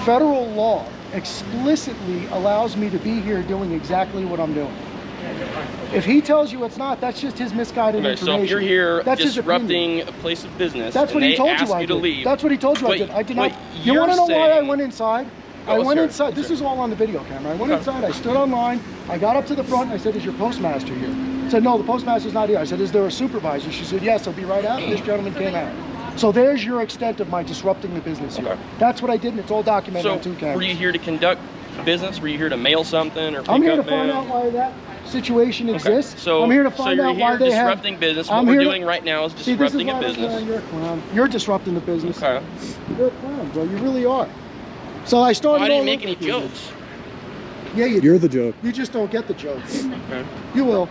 federal law explicitly allows me to be here doing exactly what I'm doing. If he tells you it's not, that's just his misguided Okay, information. so if you're here that's disrupting a place of business, that's what and he they told ask you I you to did. leave. That's what he told you I Wait, did. I did wait, not. You you're want to know why I saying- went inside? Oh, I let's went hear it. inside. Let's This hear is all on the video camera. I went Okay. inside. I stood online. I got up to the front. And I said, "Is your postmaster here?" I said, "No, the postmaster's not here." I said, "Is there a supervisor?" She said, "Yes, he'll be right out." And this gentleman came out. So there's your extent of my disrupting the business here. Okay. That's what I did, and it's all documented on 2 So, cameras. were you here to conduct business? Were you here to mail something or pick I'm here to up find mail? out why that situation exists. So, I'm here to find out why they have. disrupting business. I'm What we're here to- doing right now is See, this disrupting a why- business. You're a clown. You're disrupting the business. Okay. You're a clown, bro. You really are. So I started. Well, I didn't all make over any with you. jokes. Yeah, you. You're the joke. You just don't get the joke. Okay. You will.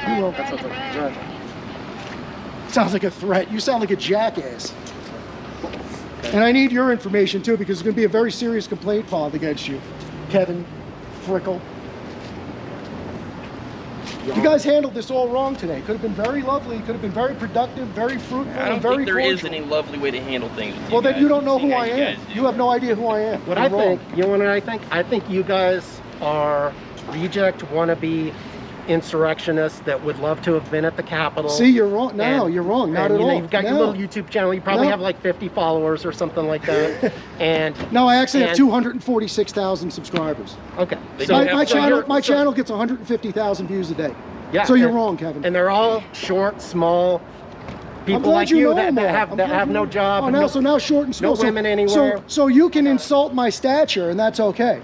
You will. That sounds like a threat. Sounds like a threat. You sound like a jackass. And I need your information too because it's going to be a very serious complaint filed against you, Kevin Frickle. You guys handled this all wrong today. Could have been very lovely. Could have been very productive, very fruitful, I and don't very think there is cordial. any lovely way to handle things. With Well, then guys. you don't know See who how I you am. guys do. You have no idea who I am. What You're I wrong. think, you know what I think? I think you guys are reject wannabe insurrectionists that would love to have been at the Capitol. See, you're wrong. No, And- you're wrong. Not and, at you know, all. You've got your No. little YouTube channel. You probably No. have like 50 followers or something like that. And No, I actually have and- 246,000 subscribers. Okay. They So don't My, have my to- channel, you're- my so- channel gets 150,000 views a day. Yeah, So you're and- wrong, Kevin. And they're all short, small I'm people glad like you you know that, them that all. have I'm that glad have you no know- job. Oh, and now, no, so now short and small. no women anywhere. So you can insult my stature, and that's okay.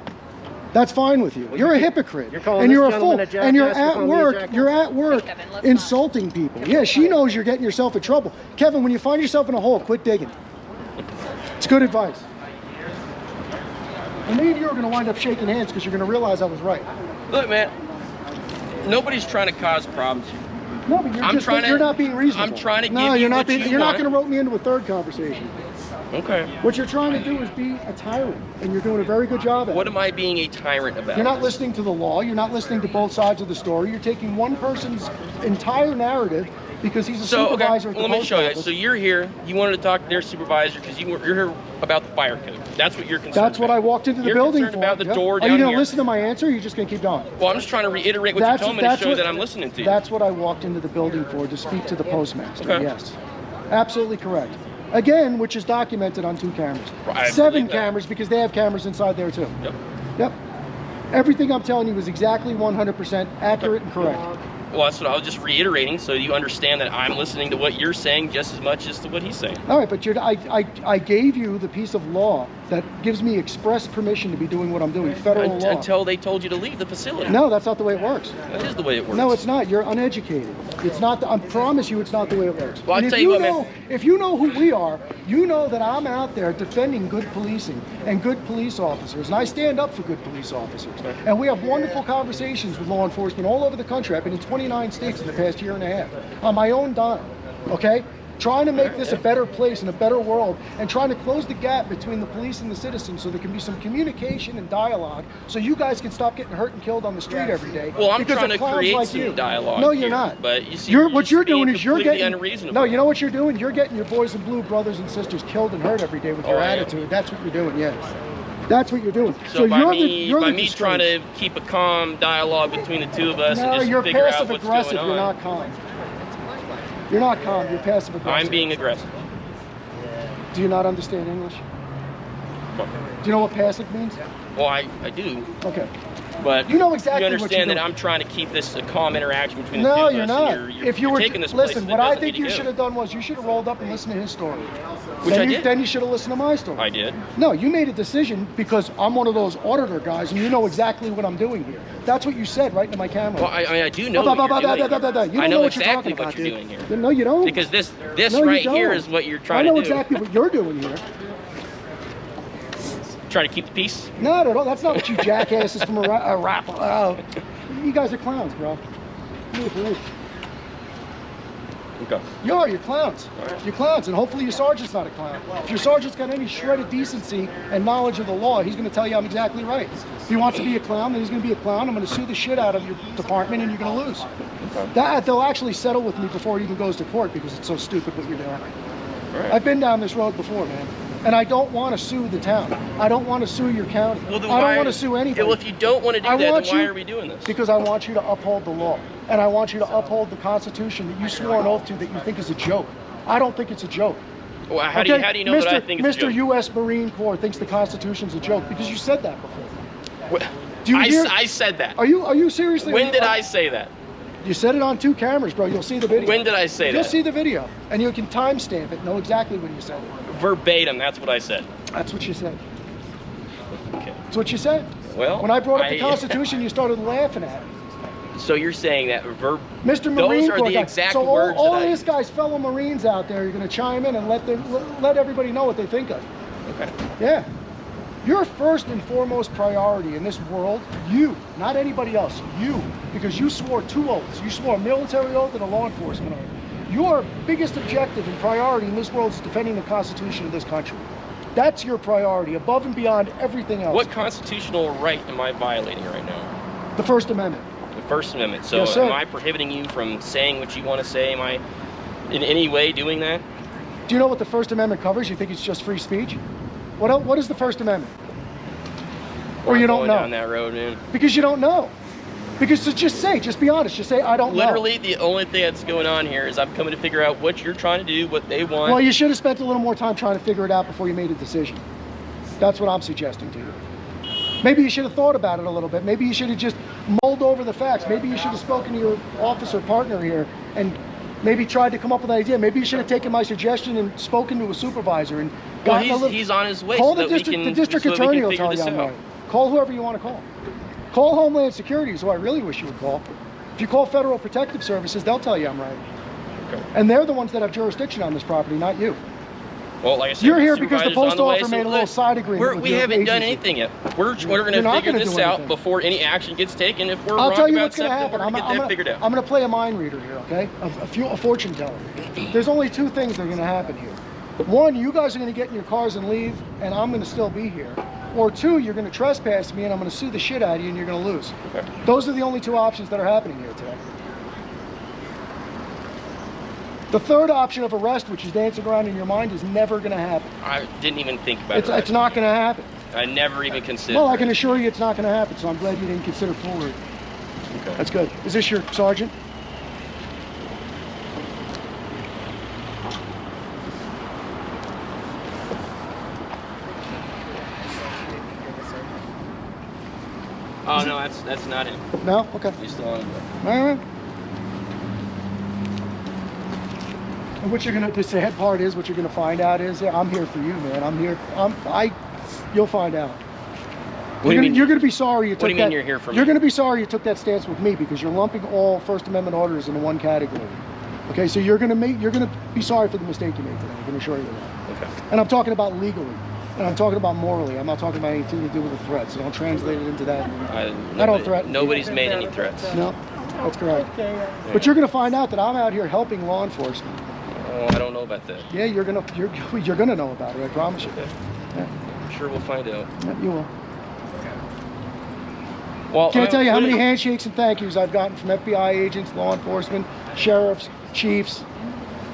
That's fine with you. You're a hypocrite, You're calling and this you're a gentleman fool, a jackass, and you're you're at calling me a work. jackass? You're at work Kevin, let's insulting people. Yeah, she knows you're getting yourself in trouble. Kevin, when you find yourself in a hole, quit digging. It's good advice. And me and you are going to wind up shaking hands because you're going to realize I was right. Look, man. Nobody's trying to cause problems here. No, but you're I'm just trying to- you're not being reasonable. I'm trying to no, give you you're not what being, you you're not want. going to rope me into a third conversation. Okay. What you're trying to do is be a tyrant, and you're doing a very good job at What it. am I being a tyrant about? You're not listening to the law. You're not listening to both sides of the story. You're taking one person's entire narrative because he's a So, okay, supervisor at the let me post show you. office. So you're here, you wanted to talk to their supervisor because you're here about the fire code. That's what you're concerned That's what about. I walked into the You're building concerned for. about the Yep. door Are down you going to here. listen to my answer, or are you just going to keep going? Well, I'm just trying to reiterate what you told me to show that I'm listening to you. That's what I walked into the building for, to speak to the postmaster, Okay. yes. Absolutely correct. Again, which is documented on 2 cameras. I 7 believe that. cameras, because they have cameras inside there too. Yep. Yep. Everything I'm telling you is exactly 100% accurate and correct. Well, that's what I was just reiterating, so you understand that I'm listening to what you're saying just as much as to what he's saying. All right, but I gave you the piece of law that gives me express permission to be doing what I'm doing, federal law. Until they told you to leave the facility. No, that's not the way it works. That is the way it works. No, it's not. You're uneducated. It's not. I promise you, it's not the way it works. Well, And I'll if tell you what, know, man. if you know who we are, you know that I'm out there defending good policing and good police officers, and I stand up for good police officers. And we have wonderful conversations with law enforcement all over the country. I've been in 29 states in the past year and a half on my own dime. Okay. Trying to make this a better place and a better world, and trying to close the gap between the police and the citizens so there can be some communication and dialogue so you guys can stop getting hurt and killed on the street every day. Well, I'm because trying of to clowns create like some you. dialogue. No, you're here, not. But you see, What you're doing is you're completely getting unreasonable. No, you know what you're doing? You're getting your boys in blue brothers and sisters killed and hurt every day with your I am. attitude. That's what you're doing, yes. That's what you're doing. So by you're me, you're by the me trying disgrace. to keep a calm dialogue between the two of us No, and just you're figure out passive what's aggressive. going on. You're not calm. You're not calm. You're passive aggressive. I'm being aggressive. Do you not understand English? Do you know what passive means? Well, I do. Okay. But you know exactly you understand what that I'm trying to keep this a calm interaction between the two No, of us. you're not. If you were taking this listen, what I think you should should have done was you should have rolled up and listened to his story. Which I did. Then you should have listened to my story. I did. No, you made a decision because I'm one of those auditor guys and you know exactly what I'm doing here. That's what you said right into my camera. Well, I do know what you're doing. I know exactly what you're doing here. No, you don't. Because this right here is what you're trying to do. I know exactly what you're doing here. Trying to keep the peace? No, no, that's not what you jackasses from a rap. You guys are clowns, bro. Okay. You're clowns. Right. You're clowns, and hopefully your sergeant's not a clown. If your sergeant's got any shred of decency and knowledge of the law, he's going to tell you I'm exactly right. If he wants to be a clown, then he's going to be a clown. I'm going to sue the shit out of your department, and you're going to lose. Okay. They'll actually settle with me before it even goes to court because it's so stupid what you're doing. Right. I've been down this road before, man. And I don't want to sue the town. I don't want to sue your county. Well, I don't want to sue anybody. Well, if you don't want to do that, then why are we doing this? Because I want you to uphold the law. And I want you to uphold the Constitution that you swore an oath to that you think is a joke. I don't think it's a joke. Well, how do you know that I think it's a joke? Mr. U.S. Marine Corps thinks the Constitution's a joke because you said that before. What? I said that. Are you seriously? When did I say that? You said it on 2 cameras, bro. You'll see the video. When did I say that? You'll see the video. And you can timestamp it, know exactly when you said it. Verbatim, that's what I said. That's what you said. Okay. That's what you said. Well, when I brought up the Constitution, you started laughing at it. So you're saying that Mr. Marine those are Corps the exact so words all of this guy's fellow Marines out there, you're going to chime in and let everybody know what they think of. Okay. Yeah. Your first and foremost priority in this world, you, not anybody else, you, because you swore 2 oaths. You swore a military oath and a law enforcement oath. Your biggest objective and priority in this world is defending the Constitution of this country. That's your priority, above and beyond everything else. What constitutional right am I violating right now? The First Amendment. The First Amendment. So yes, am I prohibiting you from saying what you want to say? Am I in any way doing that? Do you know what the First Amendment covers? You think it's just free speech? What is the First Amendment? Or you don't know? Down that road, man. Because you don't know. Because just be honest. Just say, I don't know. Literally, the only thing that's going on here is I'm coming to figure out what you're trying to do, what they want. Well, you should have spent a little more time trying to figure it out before you made a decision. That's what I'm suggesting to you. Maybe you should have thought about it a little bit. Maybe you should have just mulled over the facts. Maybe you should have spoken to your officer partner here and maybe tried to come up with an idea. Maybe you should have taken my suggestion and spoken to a supervisor and gotten he's on his way. Call so the district attorney will tell you I'm right. Call whoever you want to call. Call Homeland Security is who I really wish you would call. If you call Federal Protective Services, they'll tell you I'm right. Okay. And they're the ones that have jurisdiction on this property, not you. Well, like I said, you're here because the postal officer made a little side agreement. We haven't done anything yet. We're going to figure this out before any action gets taken. If we're I'll wrong tell you about what's going to happen. we're going to get that figured out. I'm going to play a mind reader here, okay? A fortune teller. There's only 2 things that are going to happen here. 1, you guys are going to get in your cars and leave, and I'm going to still be here. Or 2, you're going to trespass me, and I'm going to sue the shit out of you, and you're going to lose. Okay. Those are the only 2 options that are happening here today. The third option of arrest, which is dancing around in your mind, is never going to happen. I didn't even think about it. It's not going to happen. I never even considered. Well, I can assure you it's not going to happen, so I'm glad you didn't consider forward. Okay. That's good. Is this your sergeant? Oh, no, that's not him. No? Okay. He's still on it. All right. And what you're gonna, the sad part is, what you're gonna find out is, I'm here for you, man. I'm here. You'll find out. You're gonna be sorry you took that. What do you mean you're here for me? You're gonna be sorry you took that stance with me because you're lumping all First Amendment orders into one category. Okay, so you're gonna be sorry for the mistake you made today. I can assure you that. Okay. And I'm talking about legally. And I'm talking about morally. I'm not talking about anything to do with a threat, so don't translate it into that. I don't threaten. Nobody's made any threats. No, that's correct. But you're going to find out that I'm out here helping law enforcement. Oh, I don't know about that. Yeah, you're gonna know about it. I promise you. Yeah. I'm sure we'll find out. Yeah, you will. Well, can't tell you how many handshakes and thank yous I've gotten from FBI agents, law enforcement, sheriffs, chiefs.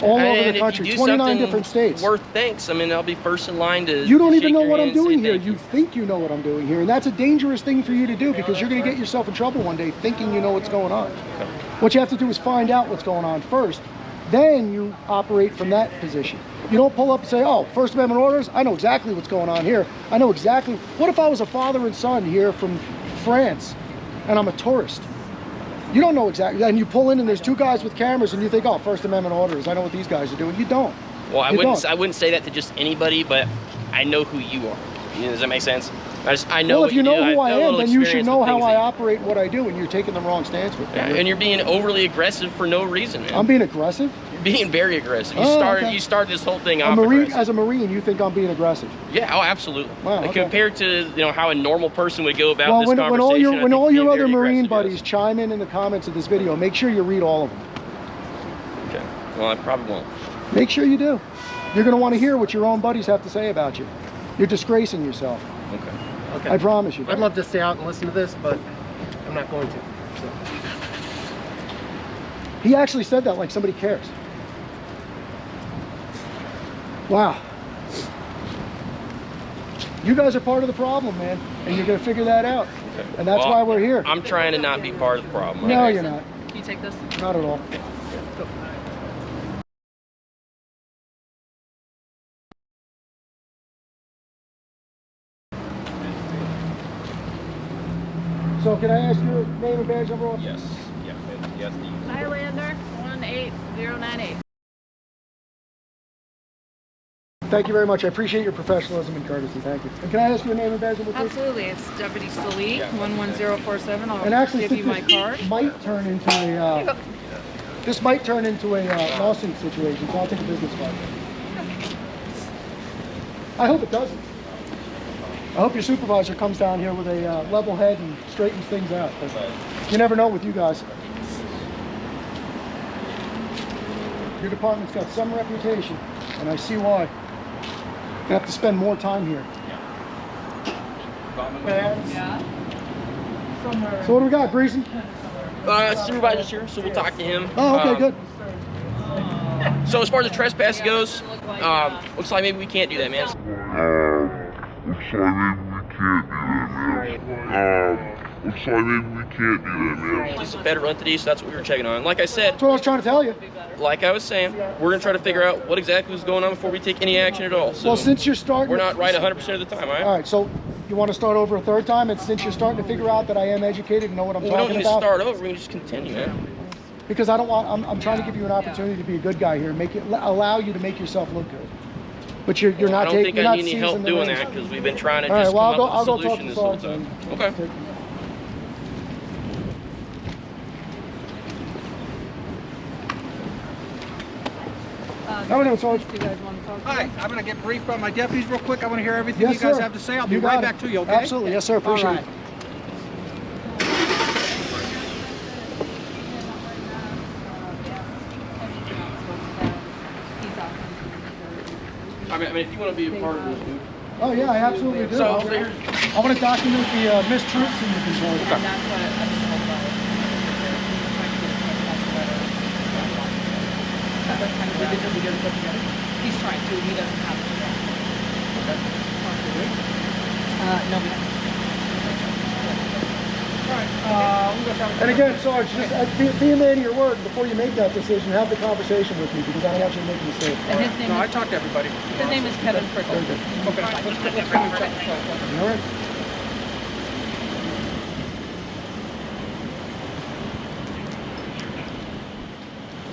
All over the country, 29 different states. Worth thanks. I mean, I'll be first in line to. You don't even know what I'm doing here. You think you know what I'm doing here, and that's a dangerous thing for you to do because you're going to get yourself in trouble one day thinking you know what's going on. Okay. What you have to do is find out what's going on first, then you operate from that position. You don't pull up and say, oh, First Amendment orders, I know exactly what's going on here. I know exactly. What if I was a father and son here from France and I'm a tourist? You don't know exactly, and you pull in and there's two guys with cameras and you think, oh, First Amendment orders, I know what these guys are doing. You don't. Well, I wouldn't say that to just anybody, but I know who you are. Does that make sense? I know. Well, if you know who I am, then you should know how I that... operate and what I do, and you're taking the wrong stance with me. And you're being overly aggressive for no reason, man. I'm being aggressive? You're being very aggressive. You okay. You started this whole thing off as a Marine, you think I'm being aggressive? Yeah, oh, absolutely. Wow, like, okay. Compared to how a normal person would go about this conversation. When all your other Marine buddies chime in the comments of this video, make sure you read all of them. Okay. Well, I probably won't. Make sure you do. You're going to want to hear what your own buddies have to say about you. You're disgracing yourself. Okay. Okay. I promise you. I'd love to stay out and listen to this, but I'm not going to. So. He actually said that like somebody cares. Wow. You guys are part of the problem, man, and you're going to figure that out. Okay. And that's why we're here. I'm trying to not be part of the problem. No, you're not. Can you take this? Not at all. Go. So can I ask your name and badge number? Yes. Yeah. Yes. Nylander 18098. Thank you very much. I appreciate your professionalism and courtesy. Thank you. And can I ask your name and badge number, please? Absolutely. It's Deputy Sallee 11047. I'll and actually, give you my card. Might turn into a this might turn into a lawsuit situation, so I'll take a business card. I hope it doesn't. I hope your supervisor comes down here with a level head and straightens things out. But you never know with you guys. Your department's got some reputation, and I see why. You have to spend more time here. Yeah. So what do we got, Greeson? Supervisor's here, so we'll talk to him. Oh, okay, good. So as far as the trespass goes, looks like maybe we can't do that, man. Looks like maybe we can't do that, man. It's a federal entity, so that's what we were checking on. Like I said, that's what I was trying to tell you. Like I was saying, we're gonna try to figure out what exactly is going on before we take any action at all. So well, since you're starting, we're not right 100% of the time, all right? All right. So you want to start over a third time, and since you're starting to figure out that I am educated and know what I'm talking about, we don't need to start over. We can just continue, man. Because I don't want. I'm trying to give you an opportunity to be a good guy here, allow you to make yourself look good. But you're not taking. I don't think I need any help doing that because we've been trying to just come up with a solution this whole time. Okay. How many Sarge? Do you guys want to talk? Hi, I'm going to get briefed by my deputies real quick. I want to hear everything you guys have to say. I'll be right back to you, okay? Absolutely. Yes, sir. Appreciate it. I mean, if you want to be a part of this, dude. Oh, yeah, I absolutely do. So, I want to document the mistruths in your control. And that's what I've been told about it. He's trying to. He doesn't have it today. No, we don't. And again, Sarge, just be a man of your word. Before you make that decision, have the conversation with me because I don't want you to make a mistake. And his name I talk to everybody. His name is Kevin Prickle. Very good. Okay. All right.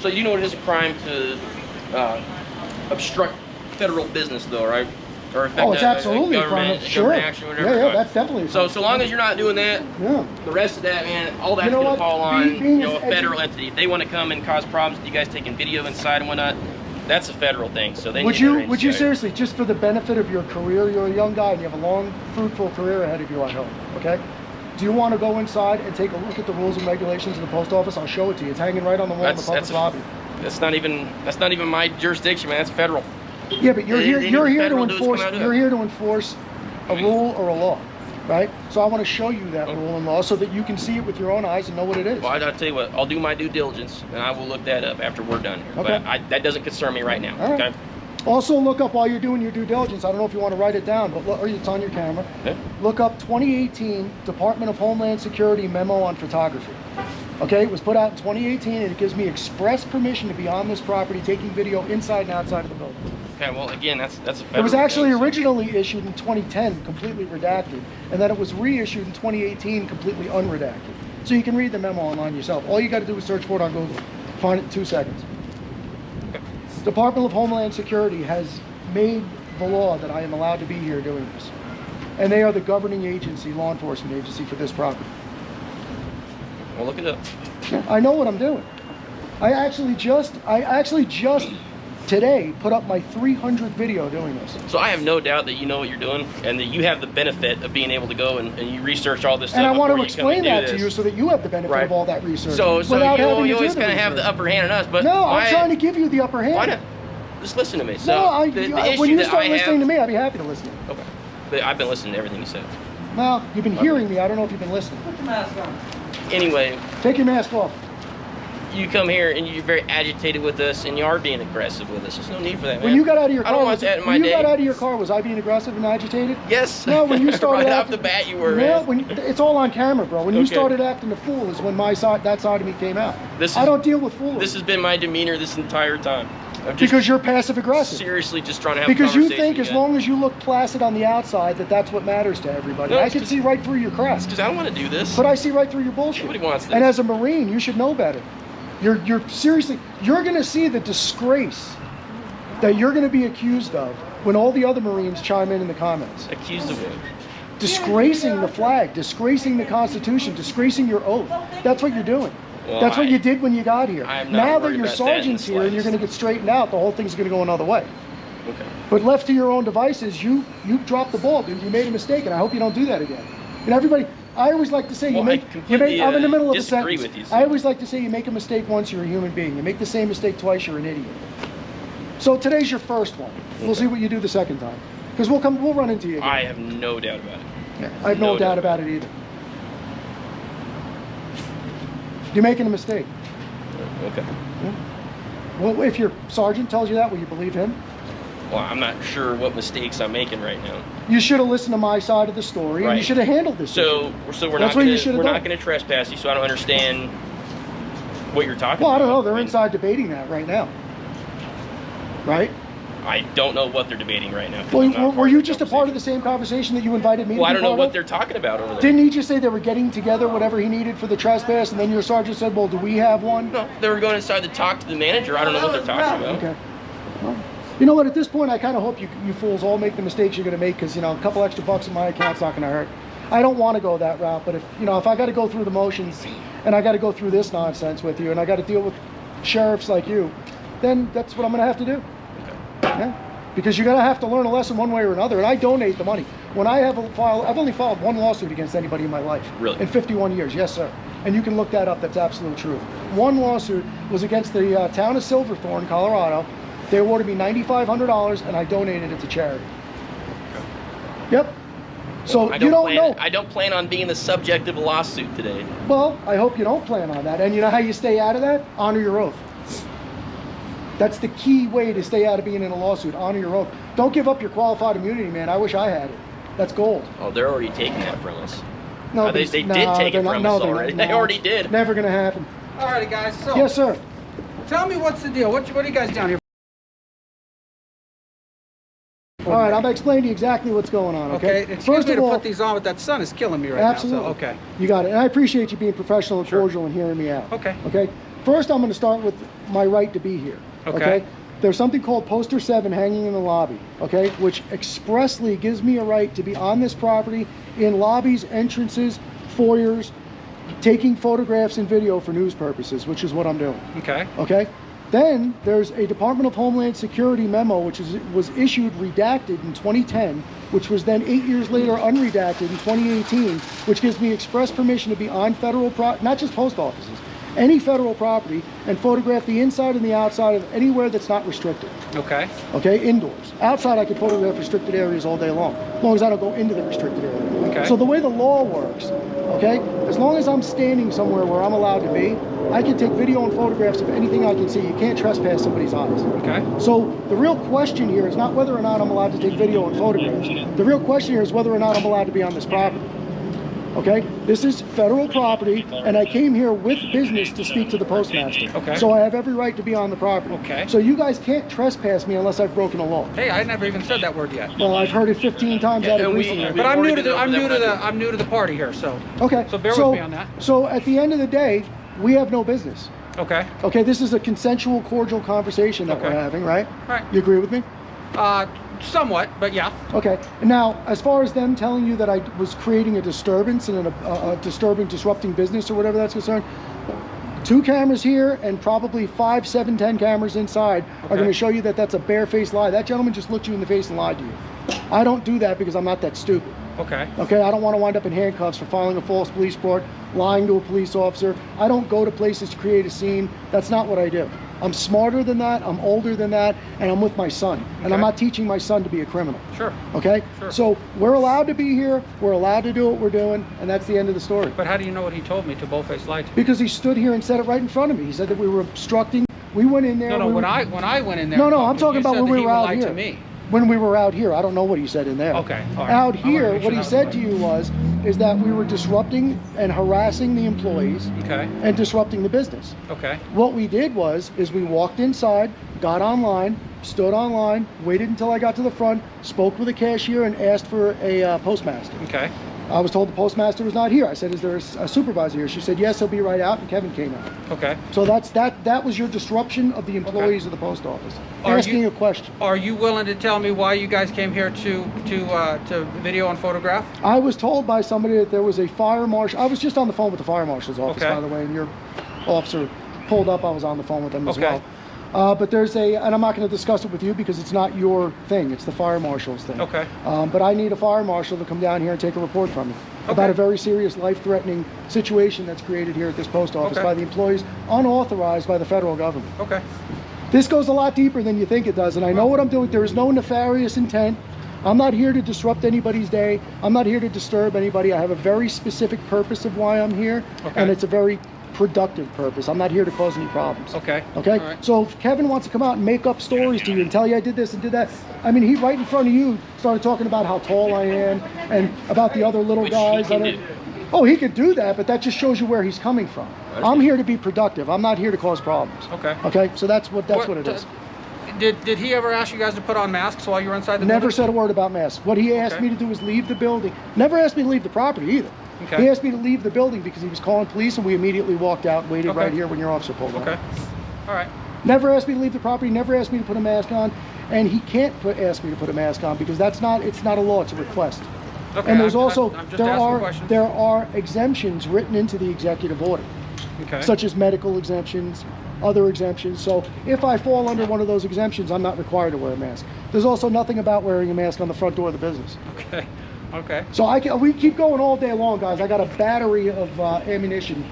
So you know it is a crime to obstruct federal business, though, right? Or affect it's absolutely a crime. Sure. Action or whatever. Yeah, that's definitely. So long as you're not doing that, the rest of that, man, all that's gonna fall on a federal entity. If they want to come and cause problems with you guys taking video inside and whatnot, that's a federal thing. So they would you seriously, just for the benefit of your career, you're a young guy and you have a long, fruitful career ahead of you, I hope. Okay. Do you want to go inside and take a look at the rules and regulations of the post office? I'll show it to you. It's hanging right on the wall in the public lobby. That's not even my jurisdiction, man. That's federal. Yeah, but you're here to enforce. You're here to enforce a rule or a law, right? So I want to show you that rule and law so that you can see it with your own eyes and know what it is. Well, I'll tell you what. I'll do my due diligence and I will look that up after we're done here. Okay. But that doesn't concern me right now. All right. Okay. Also, look up while you're doing your due diligence. I don't know if you want to write it down, but or it's on your camera. Okay. Look up 2018 Department of Homeland Security memo on photography. Okay, it was put out in 2018 and it gives me express permission to be on this property taking video inside and outside of the building. Okay, well, again, that's a federal It was actually thing, so. originally issued in 2010, completely redacted, and then it was reissued in 2018, completely unredacted. So you can read the memo online yourself. All you got to do is search for it on Google. Find it in 2 seconds. Okay. Department of Homeland Security has made the law that I am allowed to be here doing this. And they are the governing agency, law enforcement agency for this property. Well, look it up. Yeah, I know what I'm doing. I actually just today put up my 300th video doing this. So I have no doubt that you know what you're doing and that you have the benefit of being able to go and you research all this stuff. And I want before to you come and explain do that to this. you so that you have the benefit of all that research. So you always kind kind of have the upper hand on us, but no, I'm trying to give you the upper hand. Why not? Just listen to me. So No, when you start listening have, to me, I'd be happy to listen. Okay. But I've been listening to everything you said. Well, you've been hearing me. I don't know if you've been listening. Put your mask on. Anyway. Take your mask off. You come here and you're very agitated with us and you are being aggressive with us. There's no need for that, man. When you got out of your car, I don't want that in my day. got out of your car, was I being aggressive and agitated? Yes. No, when you started right off the bat, you were. No, Man. it's all on camera, bro. When you Okay. started acting a fool is when that side of me came out. This I don't deal with fools. This has been my demeanor this entire time. I'm just because you're passive aggressive. Seriously, just trying to have because a you conversation. think as long as you look placid on the outside that's what matters to everybody. No, I can see right through your crap. Because I don't want to do this. But I see right through your bullshit. Nobody wants this. And as a Marine, you should know better. You're seriously, you're going to see the disgrace that you're going to be accused of when all the other Marines chime in the comments. Accused of what? Disgracing the flag, disgracing the Constitution, disgracing your oath. That's what you're doing. Well, that's what you did when you got here. I'm not now that worried your about sergeant's that here and you're going to get straightened out, the whole thing's going to go another way. Okay. But left to your own devices, you dropped the ball, dude. You made a mistake, and I hope you don't do that again. And everybody, I always like to say, Well, I'm in the middle of a disagree sentence. with you, I always like to say you make a mistake once, you're a human being. You make the same mistake twice, you're an idiot. So today's your first one. We'll see what you do the second time. Because we'll run into you again. I have no doubt about it. Yeah, I have no doubt about it either. You're making a mistake. Okay. Yeah. Well, if your sergeant tells you that, will you believe him? Well, I'm not sure what mistakes I'm making right now. You should have listened to my side of the story, and you should have handled this. So we're not going to trespass you. So I don't understand what you're talking about. Well, I don't know. They're inside debating that right now, right? I don't know what they're debating right now. Well, were you just a part of the same conversation that you invited me to be I don't know part what of? they're talking about over there. Didn't he just say they were getting together whatever he needed for the trespass, and then your sergeant said, well, do we have one? No, they were going inside to talk to the manager. I don't know what they're talking about. Okay. Well, you know what, at this point, I kind of hope you fools all make the mistakes you're going to make, because, you know, a couple extra bucks in my account's not going to hurt. I don't want to go that route, but if I got to go through the motions, and I got to go through this nonsense with you, and I got to deal with sheriffs like you, then that's what I'm going to have to do. Okay. Yeah? Because you're going to have to learn a lesson one way or another, and I donate the money. When I've only filed one lawsuit against anybody in my life. Really? In 51 years, yes, sir. And you can look that up, that's absolute truth. One lawsuit was against the town of Silverthorne, Colorado. They awarded me $9,500, and I donated it to charity. Yep. So well, you don't know. I don't plan on being the subject of a lawsuit today. Well, I hope you don't plan on that. And you know how you stay out of that? Honor your oath. That's the key way to stay out of being in a lawsuit. Honor your oath. Don't give up your qualified immunity, man. I wish I had it. That's gold. Oh, they're already taking that from us. No, they did take it from us already. They already did. Never going to happen. All righty, guys. So, yes, sir. Tell me what's the deal. What are you guys down here? All right, I'm going to explain to you exactly what's going on, okay? Excuse me to put these on, but that sun is killing me right absolutely. now. So, okay. You got it. And I appreciate you being professional and cordial and hearing me out. Okay. Okay? First, I'm going to start with my right to be here. Okay? There's something called Poster 7 hanging in the lobby, okay? Which expressly gives me a right to be on this property in lobbies, entrances, foyers, taking photographs and video for news purposes, which is what I'm doing. Okay. Okay? Then there's a Department of Homeland Security memo which was issued redacted in 2010, which was then 8 years later unredacted in 2018, which gives me express permission to be on federal not just post offices, any federal property, and photograph the inside and the outside of anywhere that's not restricted. Okay. Okay, indoors. Outside I can photograph restricted areas all day long, as long as I don't go into the restricted area. Okay. So the way the law works, okay, as long as I'm standing somewhere where I'm allowed to be, I can take video and photographs of anything I can see. You can't trespass somebody's eyes. Okay. So the real question here is not whether or not I'm allowed to take video and photographs. The real question here is whether or not I'm allowed to be on this property. Okay, this is federal property, and I came here with business to speak to the postmaster. Okay. So I have every right to be on the property. Okay. So you guys can't trespass me unless I've broken a law. Hey, I never even said that word yet. Well, I've heard it 15 times out of Greeson. But I'm new to the party here, so. Okay. So bear with me on that. So at the end of the day, we have no business. Okay. Okay, this is a consensual, cordial conversation that we're having, right? Right. You agree with me? Somewhat, but yeah. Okay. Now, as far as them telling you that I was creating a disturbance and a disrupting business or whatever that's concerned, 2 cameras here and probably 5, 7, 10 cameras inside are going to show you that that's a barefaced lie. That gentleman just looked you in the face and lied to you. I don't do that because I'm not that stupid. Okay. Okay, I don't want to wind up in handcuffs for filing a false police report, lying to a police officer. I don't go to places to create a scene. That's not what I do. I'm smarter than that, I'm older than that, and I'm with my son. And I'm not teaching my son to be a criminal. Sure. Okay? Sure. So we're allowed to be here, we're allowed to do what we're doing, and that's the end of the story. But how do you know what he told me to boldface lie to you? Because he stood here and said it right in front of me. He said that we were obstructing. We went in there. No, when I went in there. No, I'm talking about when we were out here. To me. When we were out here, I don't know what he said in there. Okay. All right. Out here, what he said to you is that we were disrupting and harassing the employees. Okay. And disrupting the business. Okay. What we did is we walked inside, got online, stood online, waited until I got to the front, spoke with a cashier, and asked for a postmaster. Okay. I was told the postmaster was not here. I said, is there a supervisor here? She said, yes, he'll be right out, and Kevin came out. Okay. So that was your disruption of the employees of the post office. Asking a question. Are you willing to tell me why you guys came here to video and photograph? I was told by somebody that there was a fire marshal. I was just on the phone with the fire marshal's office, by the way, and your officer pulled up. I was on the phone with them as well. But there's and I'm not going to discuss it with you because it's not your thing. It's the fire marshal's thing. Okay. But I need a fire marshal to come down here and take a report from me about a very serious life-threatening situation that's created here at this post office by the employees, unauthorized by the federal government. Okay. This goes a lot deeper than you think it does, and I know what I'm doing. There is no nefarious intent. I'm not here to disrupt anybody's day. I'm not here to disturb anybody. I have a very specific purpose of why I'm here, and it's a very productive purpose. I'm not here to cause any problems. Okay. Okay. Right. So if Kevin wants to come out and make up stories to you and tell you I did this and did that, I mean, he right in front of you started talking about how tall I am and about the other little guys. Oh, he could do that, but that just shows you where he's coming from. I'm here to be productive. I'm not here to cause problems. Okay. Okay. So that's what it is. Did he ever ask you guys to put on masks while you were inside the building? Never said a word about masks. What he asked me to do was leave the building. Never asked me to leave the property either. Okay. He asked me to leave the building because he was calling police, and we immediately walked out and waited right here when your officer pulled up. Okay. All right. Never asked me to leave the property, never asked me to put a mask on, and he can't ask me to put a mask on because it's not a law, it's a request. Okay. And there's also, there are exemptions written into the executive order, such as medical exemptions, other exemptions. So if I fall under one of those exemptions, I'm not required to wear a mask. There's also nothing about wearing a mask on the front door of the business. Okay. Okay. So we keep going all day long, guys. I got a battery of ammunition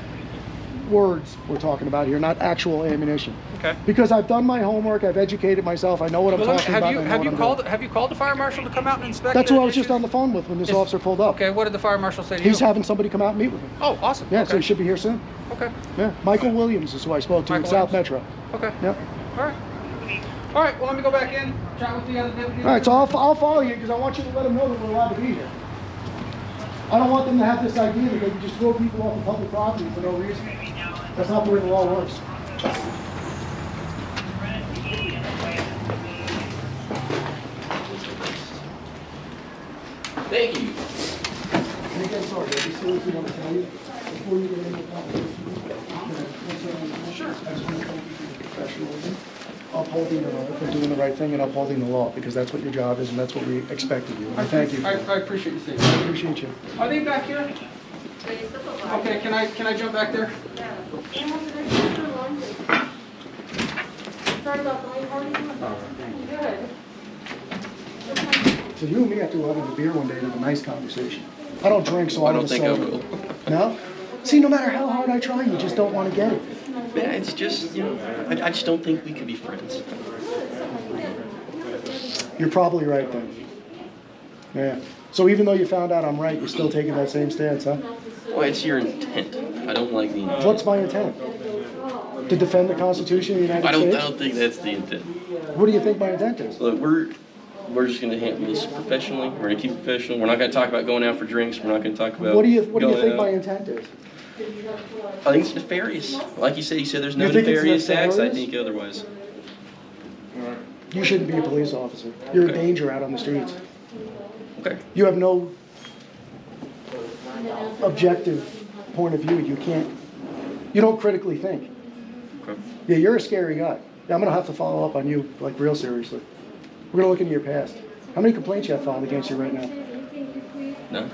words we're talking about here, not actual ammunition. Okay. Because I've done my homework, I've educated myself, I know what I'm talking about. Have you called the fire marshal to come out and inspect? That's who I was just on the phone with when this officer pulled up. Okay. What did the fire marshal say to you? He's having somebody come out and meet with him. Oh, awesome. Yeah. So he should be here soon. Okay. Yeah. Michael Williams is who I spoke to at South Metro. Okay. Yep. All right. All right, well, let me go back in, chat with the other deputies. All right, so I'll follow you because I want you to let them know that we're allowed to be here. I don't want them to have this idea that they can just throw people off of public property for no reason. That's not the way the law works. Thank you. And again, sorry, I just seriously want to tell you before you get into the conversation. Sure. I just want to thank you for your professionalism, upholding the law, for doing the right thing and upholding the law, because that's what your job is and that's what we expect of you. And thank you. I appreciate you saying that. I appreciate you. Are they back here? Okay, can I jump back there? Yeah. Sorry about the late party. Good. So you and me have to go have a beer one day and have a nice conversation. I don't drink, so I don't think I will. No? See, no matter how hard I try, you just don't want to get it. Yeah, it's just, I just don't think we could be friends. You're probably right then. Yeah. So even though you found out I'm right, you're still taking that same stance, huh? Well, it's your intent. I don't like the intent. What's my intent? To defend the Constitution of the United States? I don't think that's the intent. What do you think my intent is? Look, we're just going to handle this professionally. We're going to keep it professional. We're not going to talk about going out for drinks. We're not going to talk about. What do you think my intent is? I think it's nefarious. Like you said there's no nefarious acts. I think otherwise. You shouldn't be a police officer. You're a danger out on the streets. Okay. You have no objective point of view. You don't critically think. Okay. Yeah, you're a scary guy. Yeah, I'm gonna have to follow up on you, like, real seriously. We're gonna look into your past. How many complaints you have filed against you right now? No.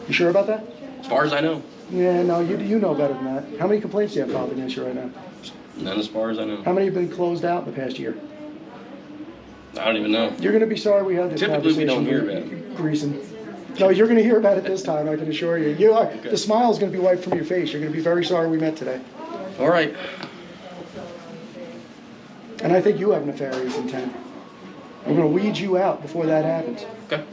You sure about that? As far as I know. Yeah, no, you know better than that. How many complaints do you have filed against you right now? None as far as I know. How many have been closed out in the past year? I don't even know. You're gonna be sorry we had this Typically, conversation. we don't hear about it. Greeson. No, you're gonna hear about it this time, I can assure you. You are. Okay. The smile is gonna be wiped from your face. You're gonna be very sorry we met today. All right. And I think you have nefarious intent. I'm going to weed you out before that happens. Okay.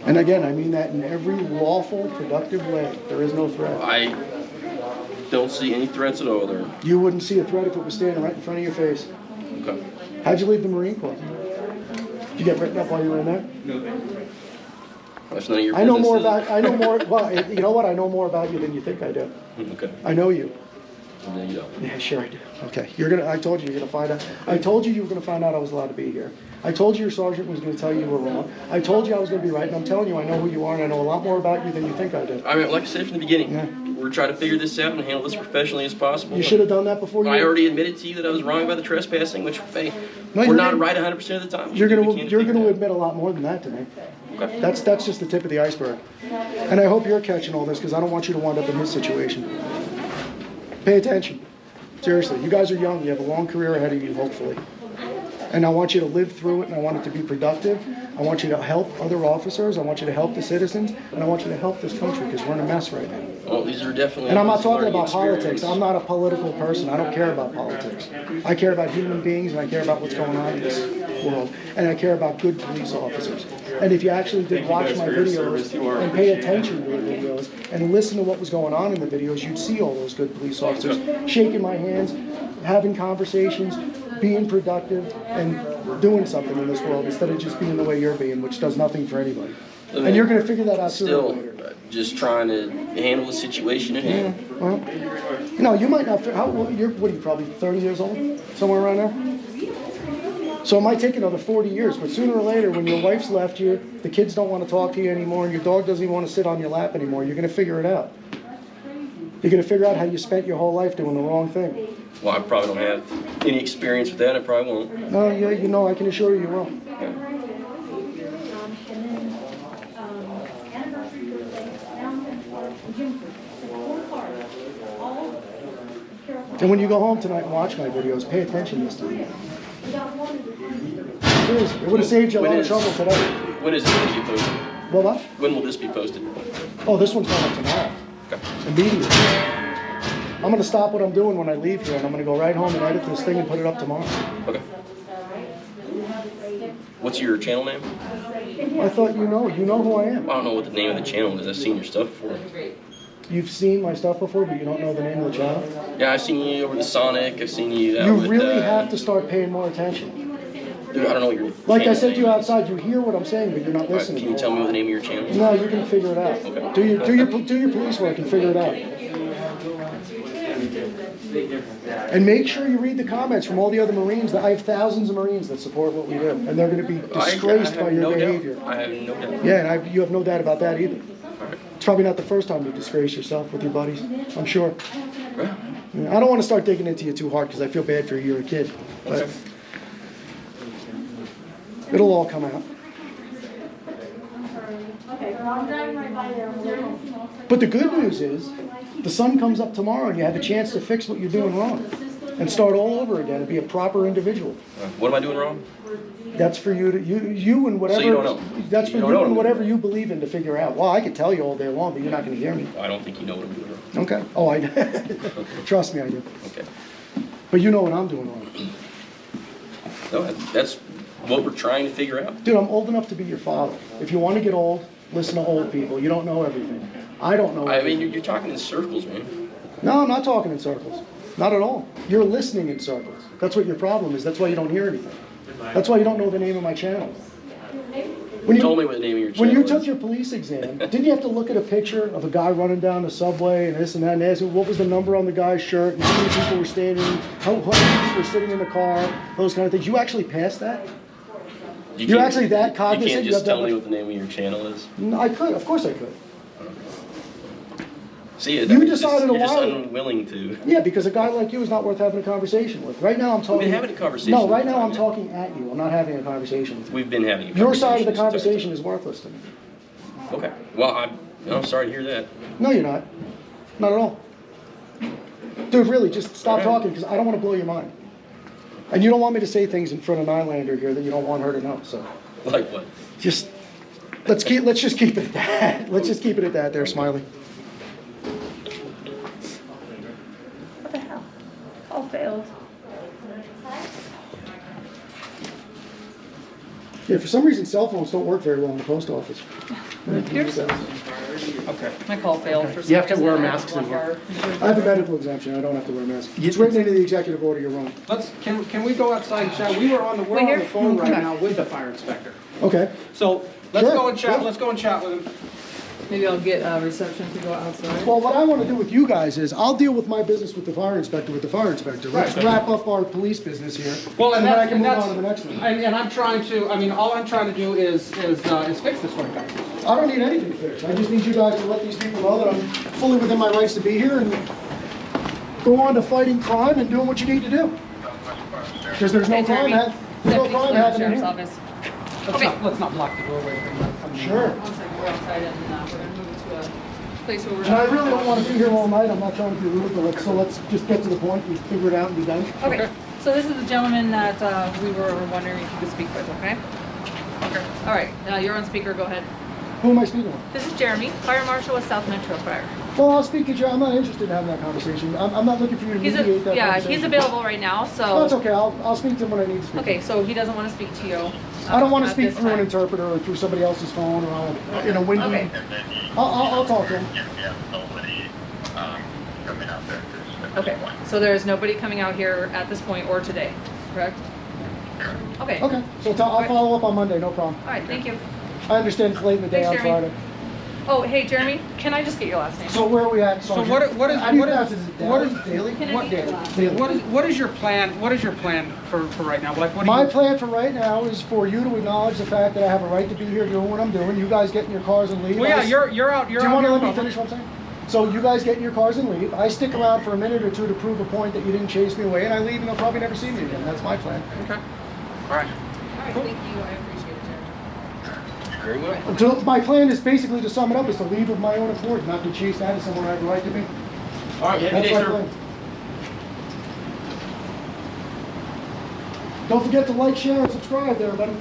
And again, I mean that in every lawful, productive way. There is no threat. I don't see any threats at all there. You wouldn't see a threat if it was standing right in front of your face. Okay. How'd you leave the Marine Corps? Did you get written up while you were in there? No. That's none of your business. I know more, well, you know what? I know more about you than you think I do. Okay. I know you. No, you don't. Yeah, sure I do. Okay. I told you you're gonna find out. I told you were gonna find out I was allowed to be here. I told you your sergeant was gonna tell you were wrong. I told you I was gonna be right, and I'm telling you I know who you are, and I know a lot more about you than you think I do. I mean, like I said from the beginning, we're trying to figure this out and handle this professionally as possible. You should have done that before you. I already admitted to you that I was wrong about the trespassing, which hey, we're not right 100% of the time. You're gonna admit a lot more than that to me. Okay. That's just the tip of the iceberg. And I hope you're catching all this because I don't want you to wind up in his situation. Pay attention. Seriously, you guys are young. You have a long career ahead of you, hopefully. And I want you to live through it, and I want it to be productive. I want you to help other officers. I want you to help the citizens, and I want you to help this country because we're in a mess right now. Well, these are definitely. And I'm not talking about politics. I'm not a political person. I don't care about politics. I care about human beings, and I care about what's going on in this world. And I care about good police officers. And if you actually did watch my videos and pay attention to the videos and listen to what was going on in the videos, you'd see all those good police officers shaking my hands, having conversations, being productive, and doing something in this world instead of just being the way you're being, which does nothing for anybody. And you're going to figure that out sooner or later. Still, just trying to handle the situation at hand. Yeah, well, no, you might not. What are you, probably 30 years old? Somewhere around there? So it might take another 40 years, but sooner or later, when your wife's left you, the kids don't want to talk to you anymore, and your dog doesn't even want to sit on your lap anymore, you're going to figure it out. You're going to figure out how you spent your whole life doing the wrong thing. Well, I probably don't have any experience with that. I probably won't. No, yeah, you know, I can assure you will. Okay. And when you go home tonight and watch my videos, pay attention this time. Seriously, it would have saved you a lot of trouble today. When is this going to be posted? Well, what? When will this be posted? Oh, this one's going up tomorrow. Okay. Immediately. I'm going to stop what I'm doing when I leave here, and I'm going to go right home and edit this thing and put it up tomorrow. Okay. What's your channel name? I thought you know who I am. I don't know what the name of the channel is. I've seen your stuff before. You've seen my stuff before, but you don't know the name of the channel? Yeah, I've seen you over the Sonic. I've seen you out You with, really have to start paying more attention. Dude, I don't know what your Like I said to you outside, you hear what I'm saying, but you're not listening. Right, can you tell me what the name of your channel is? No, you're going to figure it out. Okay. Do your police work and figure it out. And make sure you read the comments from all the other Marines. I have thousands of Marines that support what we do, and they're going to be disgraced by your behavior. I have no doubt. Yeah, and you have no doubt about that either. It's probably not the first time you disgrace yourself with your buddies, I'm sure. Right. I don't want to start digging into you too hard because I feel bad for you. You're a kid. But it'll all come out. But the good news is, the sun comes up tomorrow and you have a chance to fix what you're doing wrong and start all over again and be a proper individual. What am I doing wrong? That's for you to you and whatever. So you don't know. That's for you and whatever you believe in to figure out. Well, I could tell you all day long, but you're not going to hear me. I don't think you know what I'm doing wrong. Okay. Oh, I trust me, I do. Okay. But you know what I'm doing wrong. No, that's what we're trying to figure out. Dude, I'm old enough to be your father. If you want to get old, listen to old people. You don't know everything. I don't know everything. I mean, you're talking in circles, man. No, I'm not talking in circles. Not at all. You're listening in circles. That's what your problem is. That's why you don't hear anything. That's why you don't know the name of my channel. You told me what the name of your channel When you is. took your police exam, didn't you have to look at a picture of a guy running down the subway and this and that and ask what was the number on the guy's shirt and how many people were standing, how many people were sitting in the car, those kind of things? You actually passed that? You're actually that cognizant? You can't just tell me what the name of your channel is? No, I could. Of course I could. See, You decided you're a just while. unwilling to. Yeah, because a guy like you is not worth having a conversation with. Right now I'm talking. We've been having a conversation. No, right now I'm talking at you. I'm not having a conversation with you. We've been having a conversation. Your side of the conversation is worthless to me. Okay. Well, I'm sorry to hear that. No, you're not. Not at all. Dude, really, just stop talking because I don't want to blow your mind. And you don't want me to say things in front of Nylander here that you don't want her to know. So. Like what? Just let's just keep it at that. Let's just keep it at that. There, Smiley. What the hell? All failed. Yeah, for some reason cell phones don't work very well in the post office. It appears. Okay. My call failed for some You have to reason. wear I masks in here. I have a medical exemption. I don't have to wear a mask. It's written into the executive order. You're wrong. Can we go outside and chat? We're on the phone right now with the fire inspector. Okay. So let's Sure, go and chat. sure. Let's go and chat with him. Maybe I'll get reception to go outside. Well, what I want to do with you guys is I'll deal with my business with the fire inspector Let's wrap up our police business here. Well, and then I can move on to the next one. And I'm trying to. I mean, all I'm trying to do is fix this for you guys. I don't need anything fixed. I just need you guys to let these people know that I'm fully within my rights to be here and go on to fighting crime and doing what you need to do. Because there's no crime happening here. Let's not block the doorway. Sure. One second, we're outside and we're going to move to a place where we're And I really don't want to be here all night. I'm not trying to be rude, but let's just get to the point and figure it out and be done. Okay, so this is the gentleman that we were wondering if you could speak with, okay? Okay. All right, you're on speaker, go ahead. Who am I speaking with? This is Jeremy, Fire Marshal with South Metro Fire. Well, I'll speak to you. I'm not interested in having that conversation. I'm not looking for you to mediate that conversation. He's available right now, so. No, it's okay. I'll speak to him when I need to speak. Okay, so he doesn't want to speak to you. I don't want to speak through an interpreter or through somebody else's phone or in a windy. Okay. I'll talk to him. Okay, so there's nobody coming out here at this point or today, correct? Okay. Okay, so I'll follow up on Monday, no problem. All right, thank you. I understand it's late in the day on Thanks, Jeremy. Friday. Oh, hey, Jeremy, can I just get your last name? So where are we at? So Sergeant? what is Daly? Daly? What is your plan? What is your plan for right now? Like, what My plan for right now is for you to acknowledge the fact that I have a right to be here doing what I'm doing. You guys get in your cars and leave. Well, yeah, you're out. Do you want to let me finish what I'm saying? So you guys get in your cars and leave. I stick around for a minute or two to prove a point that you didn't chase me away, and I leave and you'll probably never see me again. That's my plan. Okay. All right. All right, thank you. I appreciate it, Jeremy. Very well. Until my plan is basically to sum it up is to leave of my own accord, not to chase after someone I have a right to be. All right, That's my plan. Don't forget to like, share, and subscribe there, everybody.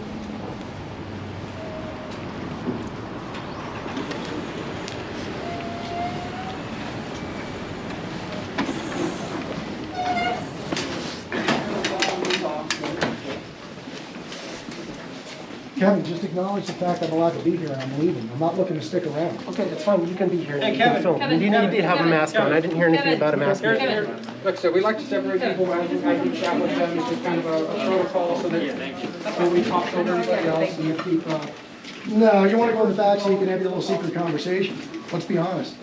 Kevin, just acknowledge the fact I'm allowed to be here and I'm leaving. I'm not looking to stick around. Okay, that's fine. You can be here. Hey, You can Kevin. film. Kevin. You need to have a mask on. I didn't hear anything about a mask. Like I said, we like to separate people. I can chat with them. It's just kind of a protocol so that when we talk to everybody else and you keep. No, you want to go in the back so you can have your little secret conversation. Let's be honest.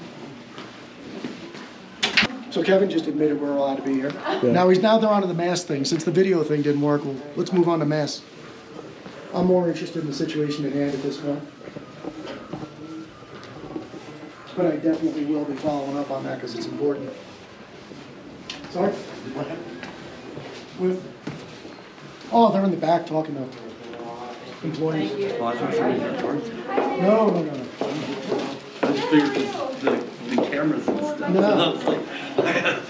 So Kevin just admitted we're allowed to be here. Yeah. Now they're onto the mask thing. Since the video thing didn't work, well, let's move on to masks. I'm more interested in the situation at hand at this point. But I definitely will be following up on that because it's important. Sorry? With? Oh, they're in the back talking to employees. Oh, I thought somebody got charged. No. I just figured the cameras and stuff. No. So I was like,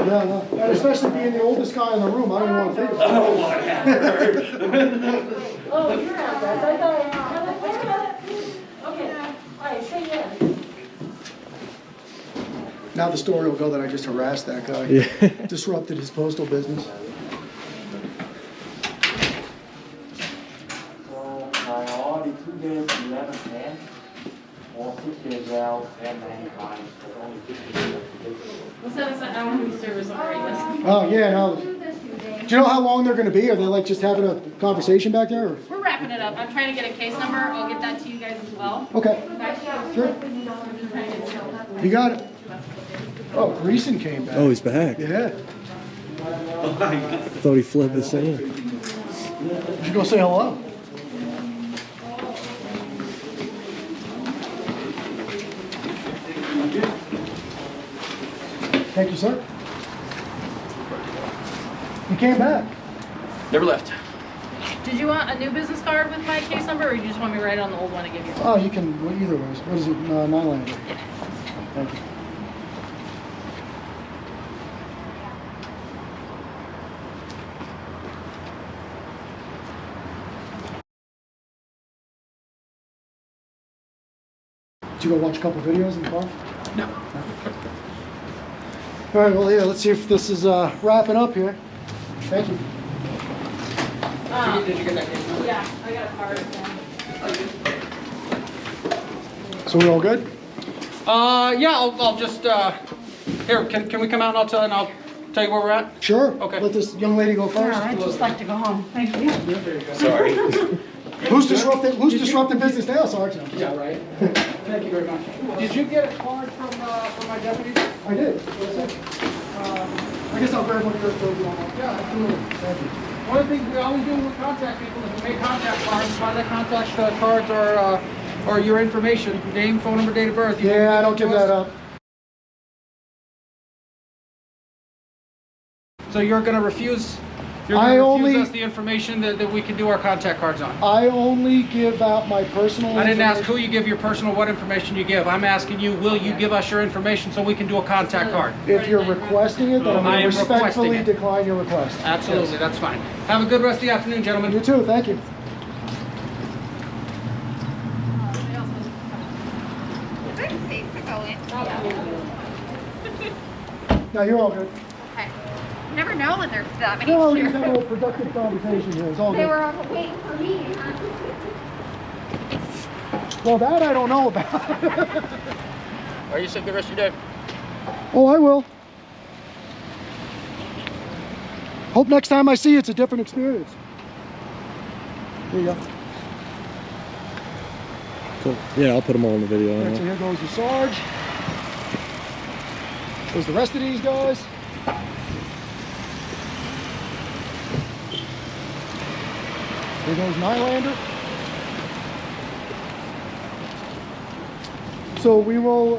No. And especially being the oldest guy in the room, I don't even want to think about it. oh, whatever. Oh, you're out there. I thought, okay. All right, say yes. Now the story will go that I just harassed that guy. Yeah. Disrupted his postal business. So my audit 2 days, 11 10, or 6 days out, and 9 times, but only 15 days. Well, send us an hour service already. Oh, yeah, no. Do you know how long they're going to be? Are they like just having a conversation back there? Or? We're wrapping it up. I'm trying to get a case number. I'll get that to you guys as well. Okay. Sure. You got it. Oh, Greeson came back. Oh, he's back. Yeah. Thought he fled the scene. You should go say hello. Thank you, sir. You came back. Never left. Did you want a new business card with my case number, or you just want me to write on the old one I gave you? Oh, you can, either way. What is it, Nylander? Yeah. Thank you. Did you go watch a couple videos in the car? No. All right, well, yeah, let's see if this is wrapping up here. Thank you. Did you get that case number? Yeah, I got a card. So we're all good? Yeah, I'll just, here, can we come out and I'll tell you where we're at? Sure. Okay. Let this young lady go first. Yeah, I'd just like to go home. Thank you. Sorry. Who's disrupting business now, Sergeant? Yeah, right. Thank you very much. Did you get a card from my deputies? I did. I guess I'll grab one of yours for you. Yeah, absolutely. Thank you. One of the things we always do when we contact people is we make contact cards. By the contact cards are your information, name, phone number, date of birth. Yeah, I don't give that up. So you're going to refuse? You're I going to only refuse us the information that we can do our contact cards on? I only give out my personal I didn't ask who you give your personal, what information you give. I'm asking you, will you give us your information so we can do a contact card? If you're requesting it, then I'm going to respectfully decline your request. Absolutely, yes. That's fine. Have a good rest of the afternoon, gentlemen. You too, thank you. No, you're all good. Okay. You never know when there's that many. No, we just had a little productive conversation here. It's all They good. were all waiting for me. Well, that I don't know about. Are you sick the rest of your day? Oh, I will. Hope next time I see you, it's a different experience. There you go. Cool. Yeah, I'll put them all in the video. Right, so here goes the Sarge. There's the rest of these guys. Here goes Nylander. So we will,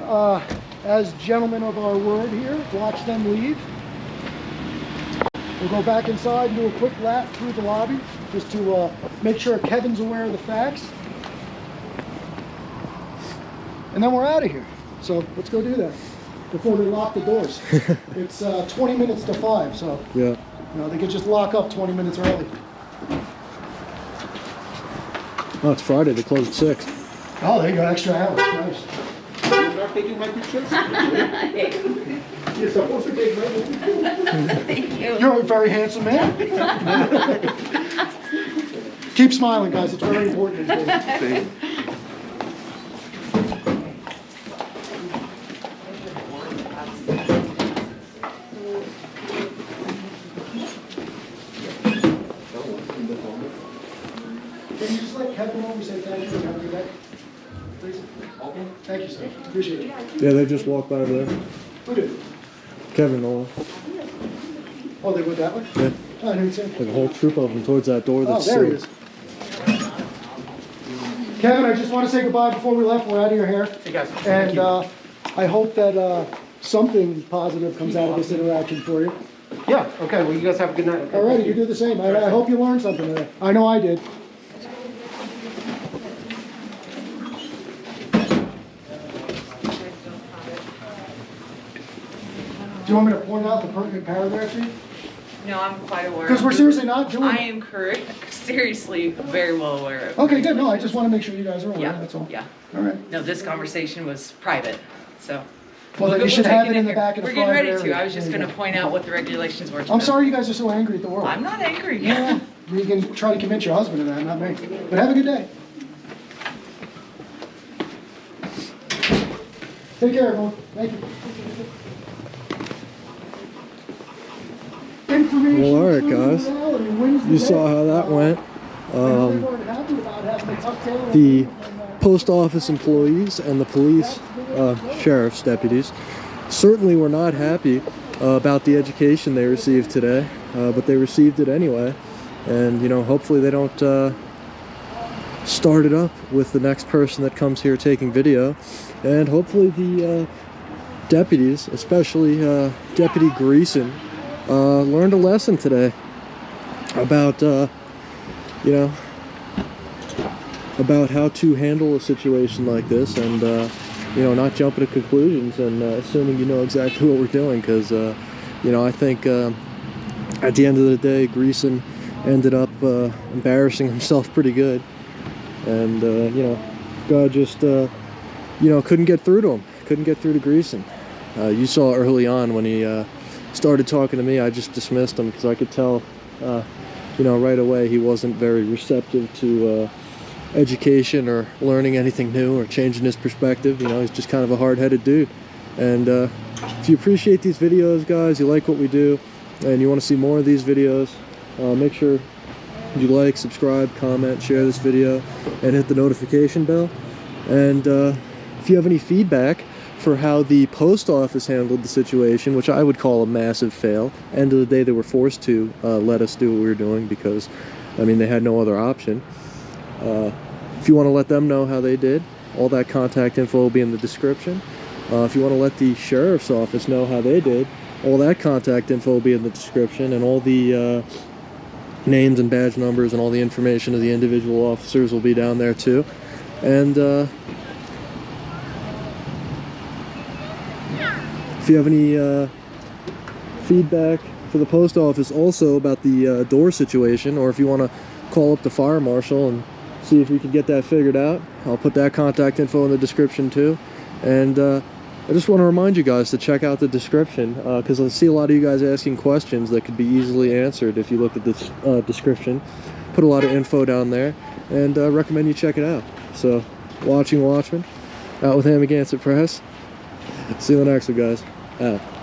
as gentlemen of our word here, watch them leave. We'll go back inside and do a quick lap through the lobby just to make sure Kevin's aware of the facts. And then we're out of here. So let's go do that before they lock the doors. It's 20 minutes to 5, so yeah, you know, they could just lock up 20 minutes early. Oh, it's Friday. They close at 6. Oh, there you go, extra hours. Nice. You're taking my pictures? You're supposed to take my pictures. Thank you. You're a very handsome man. Keep smiling, guys. It's very important. Thank you. Can you just let Kevin know we say thank you and have a good day? Please? Okay. Thank you, sir. Appreciate it. Yeah, they just walked by over there. Who did? Kevin Nolan. Oh, they went that way? Yeah. Oh, I didn't see him. Like a whole troop of them towards that door. That's there he is. Kevin, I just want to say goodbye before we left. We're out of your hair. Hey guys. And I hope that something positive comes out of this interaction for you. Yeah, okay, well you guys have a good night. Okay? All right, you do the same. I hope you learned something today. I know I did. Do you want me to point out the pertinent paragraph to you? No, I'm quite aware. Because we're seriously not doing I am seriously very well aware of it. Okay, good. No, I just want to make sure you guys are aware. Yeah, That's all. yeah. All right. No, this conversation was private, so. Well, then you should have it in the back of the We're getting ready private to. area. I was just going to point out what the regulations were. I'm sorry you guys are so angry at the world. I'm not angry. Yeah, you can try to convince your husband of that, not me. But have a good day. Take care, everyone. Thank you. Well, all right, guys. You saw how that went. The post office employees and the police, sheriff's deputies, certainly were not happy about the education they received today, but they received it anyway. And, you know, hopefully they don't start it up with the next person that comes here taking video. And hopefully the deputies, especially Deputy Greeson, learned a lesson today about, you know, about how to handle a situation like this, and you know, not jumping to conclusions and assuming you know exactly what we're doing, because you know, I think at the end of the day, Greeson ended up embarrassing himself pretty good, and you know, God just you know, couldn't get through to him, couldn't get through to Greeson. You saw early on when he started talking to me, I just dismissed him because I could tell, you know, right away he wasn't very receptive to education or learning anything new or changing his perspective. You know, he's just kind of a hard-headed dude. And if you appreciate these videos, guys, you like what we do, and you want to see more of these videos, make sure you like, subscribe, comment, share this video, and hit the notification bell. And if you have any feedback for how the post office handled the situation, which I would call a massive fail. End of the day, they were forced to let us do what we were doing because, I mean, they had no other option. If you want to let them know how they did, all that contact info will be in the description. If you want to let the sheriff's office know how they did, all that contact info will be in the description, and all the names and badge numbers and all the information of the individual officers will be down there too. And if you have any feedback for the post office also about the door situation, or if you want to call up the fire marshal and see if we can get that figured out, I'll put that contact info in the description too. And I just want to remind you guys to check out the description, because I see a lot of you guys asking questions that could be easily answered if you look at this description. Put a lot of info down there, and recommend you check it out. So, watching Watchmen, out with Amagansett Press. See you in the next one, guys. Out.